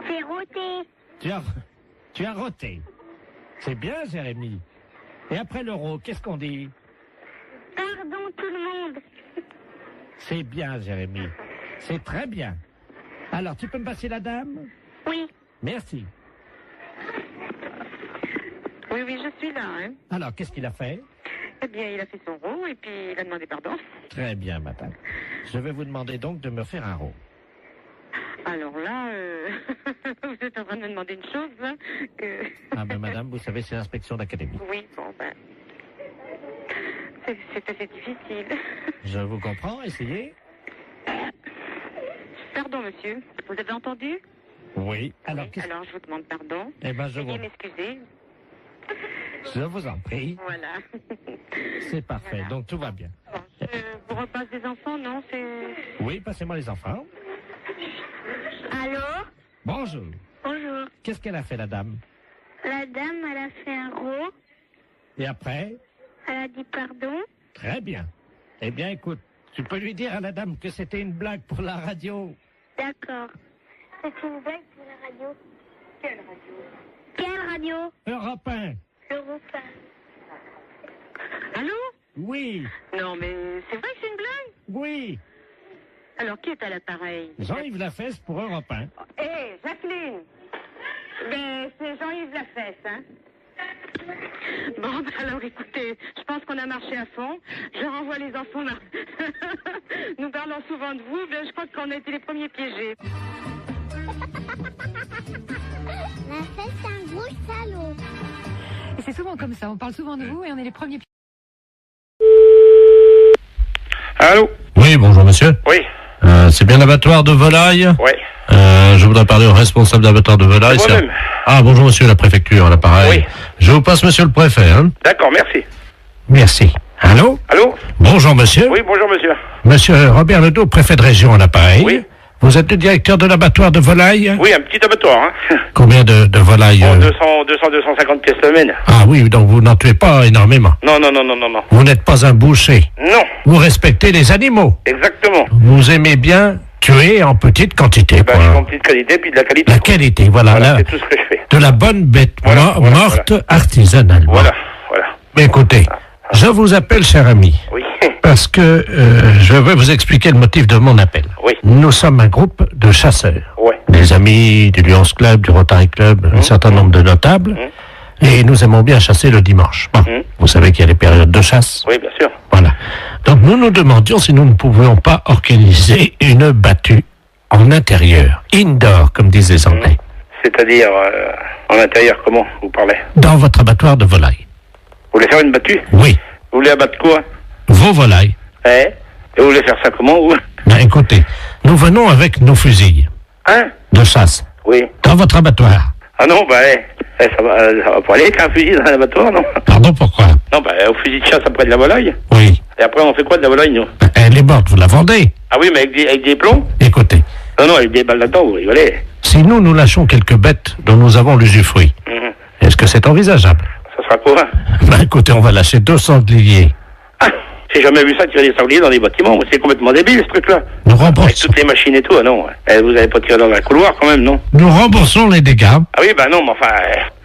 C'est roté. Tu as roté. C'est bien, Jérémy. Et après l'euro, qu'est-ce qu'on dit? Pardon tout le monde. C'est bien, Jérémy. C'est très bien. Alors, tu peux me passer la dame? Oui. Merci. Oui, oui, je suis là. Hein. Alors, qu'est-ce qu'il a fait? Eh bien, il a fait son rot et puis il a demandé pardon. Très bien, madame. Je vais vous demander donc de me faire un rot. Alors là, vous êtes en train de me demander une chose, là, que... Ah ben, madame, vous savez, c'est l'inspection d'académie. Oui, bon, ben... C'est assez difficile. Je vous comprends, essayez. Pardon, monsieur. Vous avez entendu? Oui. Alors, oui, alors je vous demande pardon. Eh ben, je Veuillez m'excuser. Je vous en prie. Voilà. C'est parfait, voilà. Donc tout va bien. Bon, je vous repasse des enfants, non? Oui, passez-moi les enfants. Allô? Bonjour. Bonjour. Qu'est-ce qu'elle a fait, la dame? La dame, elle a fait un rot. Et après? Elle a dit pardon. Très bien. Eh bien, écoute, tu peux lui dire à la dame que c'était une blague pour la radio. D'accord. C'est une blague pour la radio. Quelle radio? Quelle radio? Europe 1. Europe 1. Allô? Oui. Non, mais c'est vrai que c'est une blague? Oui. Alors, qui est à l'appareil? Jean-Yves Lafesse pour Europe 1. Hé, Jacqueline! Ben, c'est Jean-Yves Lafesse, hein? Bon, ben alors, écoutez, je pense qu'on a marché à fond. Je renvoie les enfants là. Nous parlons souvent de vous, mais je crois qu'on a été les premiers piégés. Lafesse, c'est un gros salaud. Et c'est souvent comme ça, on parle souvent de vous et on est les premiers piégés. Allô? Oui, bonjour monsieur. Oui. C'est bien l'abattoir de volaille? Oui. Je voudrais parler au responsable d'abattoir de volaille. C'est moi-même. Ah, bonjour monsieur la préfecture, à l'appareil. Oui. Je vous passe monsieur le préfet, hein. D'accord, merci. Merci. Allô? Allô? Bonjour monsieur. Oui, bonjour monsieur. Monsieur Robert Ledoux, préfet de région à l'appareil. Oui. Vous êtes le directeur de l'abattoir de volaille? Oui, un petit abattoir, hein. Combien de volailles? 250 pièces semaine. Ah oui, donc vous n'en tuez pas énormément. Non. Vous n'êtes pas un boucher. Non. Vous respectez les animaux. Exactement. Vous aimez bien tuer en petite quantité. Ben, je suis en petite qualité, puis de la qualité. La qualité, voilà. C'est tout ce que je fais. De la bonne bête morte artisanalement. Voilà. Mais écoutez, je vous appelle, cher ami. Oui. Parce que je vais vous expliquer le motif de mon appel. Oui. Nous sommes un groupe de chasseurs. Ouais. Des amis du Lions Club, du Rotary Club, un certain nombre de notables. Et nous aimons bien chasser le dimanche. Bon, vous savez qu'il y a les périodes de chasse. Oui, bien sûr. Voilà. Donc nous nous demandions si nous ne pouvions pas organiser une battue en intérieur, indoor, comme disent les Anglais. C'est-à-dire, en intérieur, comment vous parlez? Dans votre abattoir de volaille. Vous voulez faire une battue? Oui. Vous voulez abattre quoi? Vos volailles. Et vous voulez faire ça comment, vous? Ben, écoutez, nous venons avec nos fusils. Hein? De chasse. Oui. Dans votre abattoir. Ah non, ça va pas aller avec un fusil dans un abattoir, non? Pardon, pourquoi? Non, au fusil de chasse après de la volaille. Oui. Et après, on fait quoi de la volaille, nous? Elle est morte, vous la vendez? Ah oui, mais avec des plombs? Écoutez. Non, avec des balles là-dedans, vous rigolez. Si nous lâchons quelques bêtes dont nous avons l'usufruit, est-ce que c'est envisageable? Ça sera quoi? Ben, écoutez, on va lâcher 2 sangliers. J'ai jamais vu ça, tirer des sangliers dans des bâtiments. C'est complètement débile, ce truc-là. Nous remboursons. Avec toutes les machines et tout, ah non. Vous n'allez pas tirer dans un couloir, quand même, non? Nous remboursons les dégâts. Ah oui, non, mais enfin,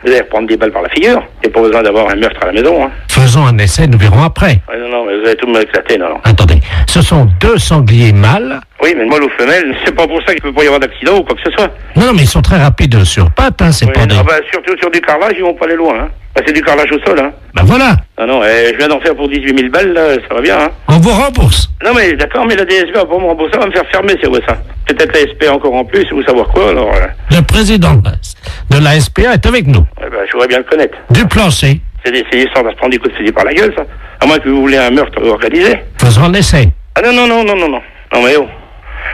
vous allez reprendre des balles par la figure. Il n'y a pas besoin d'avoir un meurtre à la maison, hein. Faisons un essai, nous verrons après. Ouais, non, mais vous allez tout me éclater, non. Attendez, ce sont 2 sangliers mâles. Oui, mais mâle ou femelle, c'est pas pour ça qu'il peut pas y avoir d'accident ou quoi que ce soit. Non, mais ils sont très rapides sur pattes, hein, c'est Oui, pas des... surtout sur du carrelage, ils vont pas aller loin, hein. C'est du carrelage au sol, hein. Ben voilà. Ah non, je viens d'en faire pour 18 000 balles, là, ça va bien, hein. On vous rembourse. Non, mais d'accord, mais la DSP va pas me rembourser, elle va me faire fermer, c'est vrai ça. Peut-être la SP encore en plus, ou savoir quoi, alors... Le président de la SPA est avec nous. Je voudrais bien le connaître. Du plancher. C'est d'essayer sans se prendre des coups de fusil par la gueule, ça. À moins que vous voulez un meurtre organisé. Faisons un essai. Ah non. Non, mais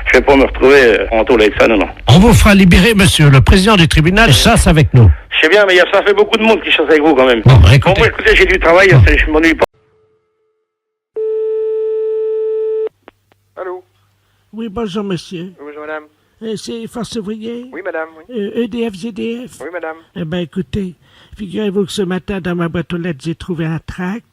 je vais pas me retrouver en tôle avec ça, non. On vous fera libérer, monsieur. Le président du tribunal chasse avec nous. Je sais bien, mais ça fait beaucoup de monde qui chasse avec vous, quand même. Bon, écoutez. Moi, écoutez, j'ai du travail, je m'ennuie pas. Allô? Oui, bonjour, monsieur. Bonjour, madame. C'est Force ouvrière? Oui, madame, oui. EDF, GDF? Oui, madame. Eh bien, écoutez, figurez-vous que ce matin, dans ma boîte aux lettres, j'ai trouvé un tract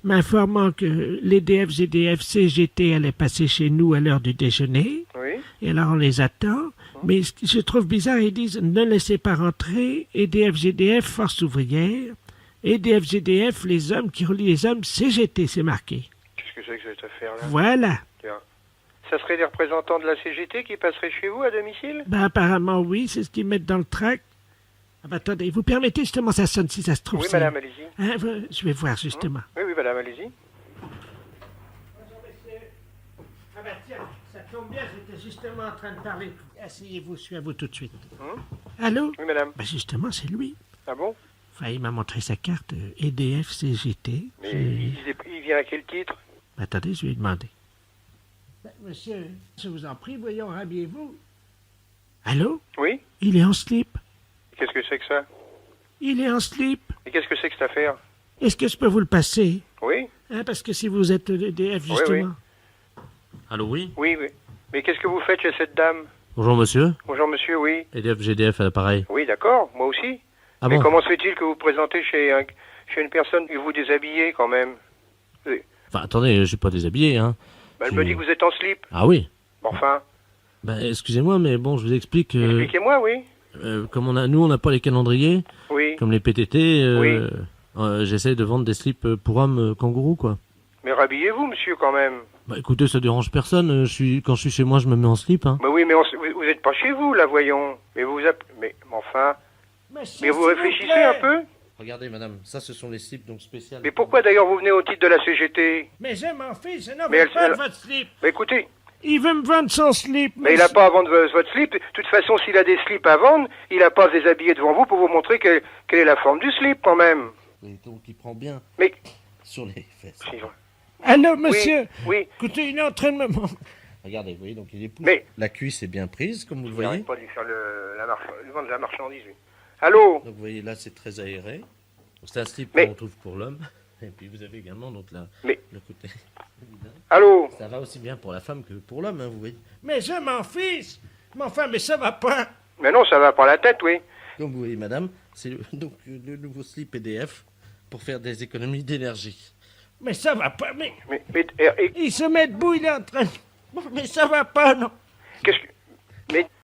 m'informant que l'EDF, GDF, CGT allait passer chez nous à l'heure du déjeuner. Oui. Et alors, on les attend. Mais ce que je trouve bizarre, ils disent « Ne laissez pas rentrer, EDF, GDF, Force ouvrière. EDF, GDF, les hommes qui relient les hommes, CGT, c'est marqué. » Qu'est-ce que c'est que cette affaire-là? Voilà. Tiens. Ça serait des représentants de la CGT qui passeraient chez vous à domicile? Ben, apparemment, oui, c'est ce qu'ils mettent dans le tract. Ah ben, attendez, vous permettez justement, ça sonne si ça se trouve. Oui, madame, allez-y. Hein, je vais voir justement. Oui, madame, allez-y. Bonjour, messieurs. Ah ben tiens, ça tombe bien, j'étais justement en train de parler. Asseyez-vous, je suis à vous tout de suite. Allô? Oui, madame. Ben justement, c'est lui. Ah bon? Enfin, il m'a montré sa carte EDF CGT. Mais il vient à quel titre? Ben, attendez, je lui ai demandé. Ben, monsieur, je vous en prie, voyons, rhabillez-vous. Allô? Oui? Il est en slip. Qu'est-ce que c'est que ça? Il est en slip. Et qu'est-ce que c'est que cette affaire? Est-ce que je peux vous le passer? Oui? Hein, parce que si vous êtes EDF, justement... Oui. Allô, oui? Oui. Mais qu'est-ce que vous faites chez cette dame? Bonjour, monsieur. Bonjour, monsieur, oui. EDF, GDF à l'appareil. Oui, d'accord, moi aussi. Ah mais bon? comment se fait-il que vous présentez chez une personne et vous déshabillez, quand même? Oui. Enfin, attendez, je suis pas déshabillé, hein. Ben, elle me dit que vous êtes en slip. Ah oui? Bon, enfin... Ben, excusez-moi, mais bon, je vous explique... Expliquez-moi, oui. Comme nous, on n'a pas les calendriers, oui. Comme les PTT, oui. J'essaie de vendre des slips pour hommes kangourous, quoi. Mais rhabillez-vous, monsieur, quand même. Bah écoutez, ça dérange personne, quand je suis chez moi, je me mets en slip, hein. Mais oui, mais vous n'êtes pas chez vous, là, voyons. Mais mais enfin... Mais vous réfléchissez un peu? Regardez, madame, ça, ce sont les slips, donc spéciales. Mais pourquoi, d'ailleurs, vous venez au titre de la CGT? Mais je m'en fiche, non, mais pas votre slip. Mais écoutez... Il veut me vendre son slip. Mais il n'a pas à vendre votre slip. De toute façon, s'il a des slips à vendre, il n'a pas à se déshabiller devant vous pour vous montrer quelle est la forme du slip, quand même. Et donc, il prend bien mais... sur les fesses. Allô, monsieur? Oui. Écoutez, il est en train de me... Regardez, vous voyez, donc il est poussé. Mais- La cuisse est bien prise, comme vous le Il voyez. n'arrête pas de lui faire lui vendre la marchandise, lui. Allô? Donc vous voyez, là, c'est très aéré. Donc, c'est un slip Mais- qu'on trouve pour l'homme. Et puis vous avez également donc là, Mais- le côté... Allô? Ça va aussi bien pour la femme que pour l'homme, hein, vous voyez. Mais je m'en fiche. Mais enfin, mais ça va pas. Mais non, ça va pas la tête, oui. Comme vous voyez, madame, c'est donc le nouveau slip EDF pour faire des économies d'énergie. Mais ça va pas, mais... Mais Il se met debout, il est en train... Mais ça va pas, non. qu'est-ce que...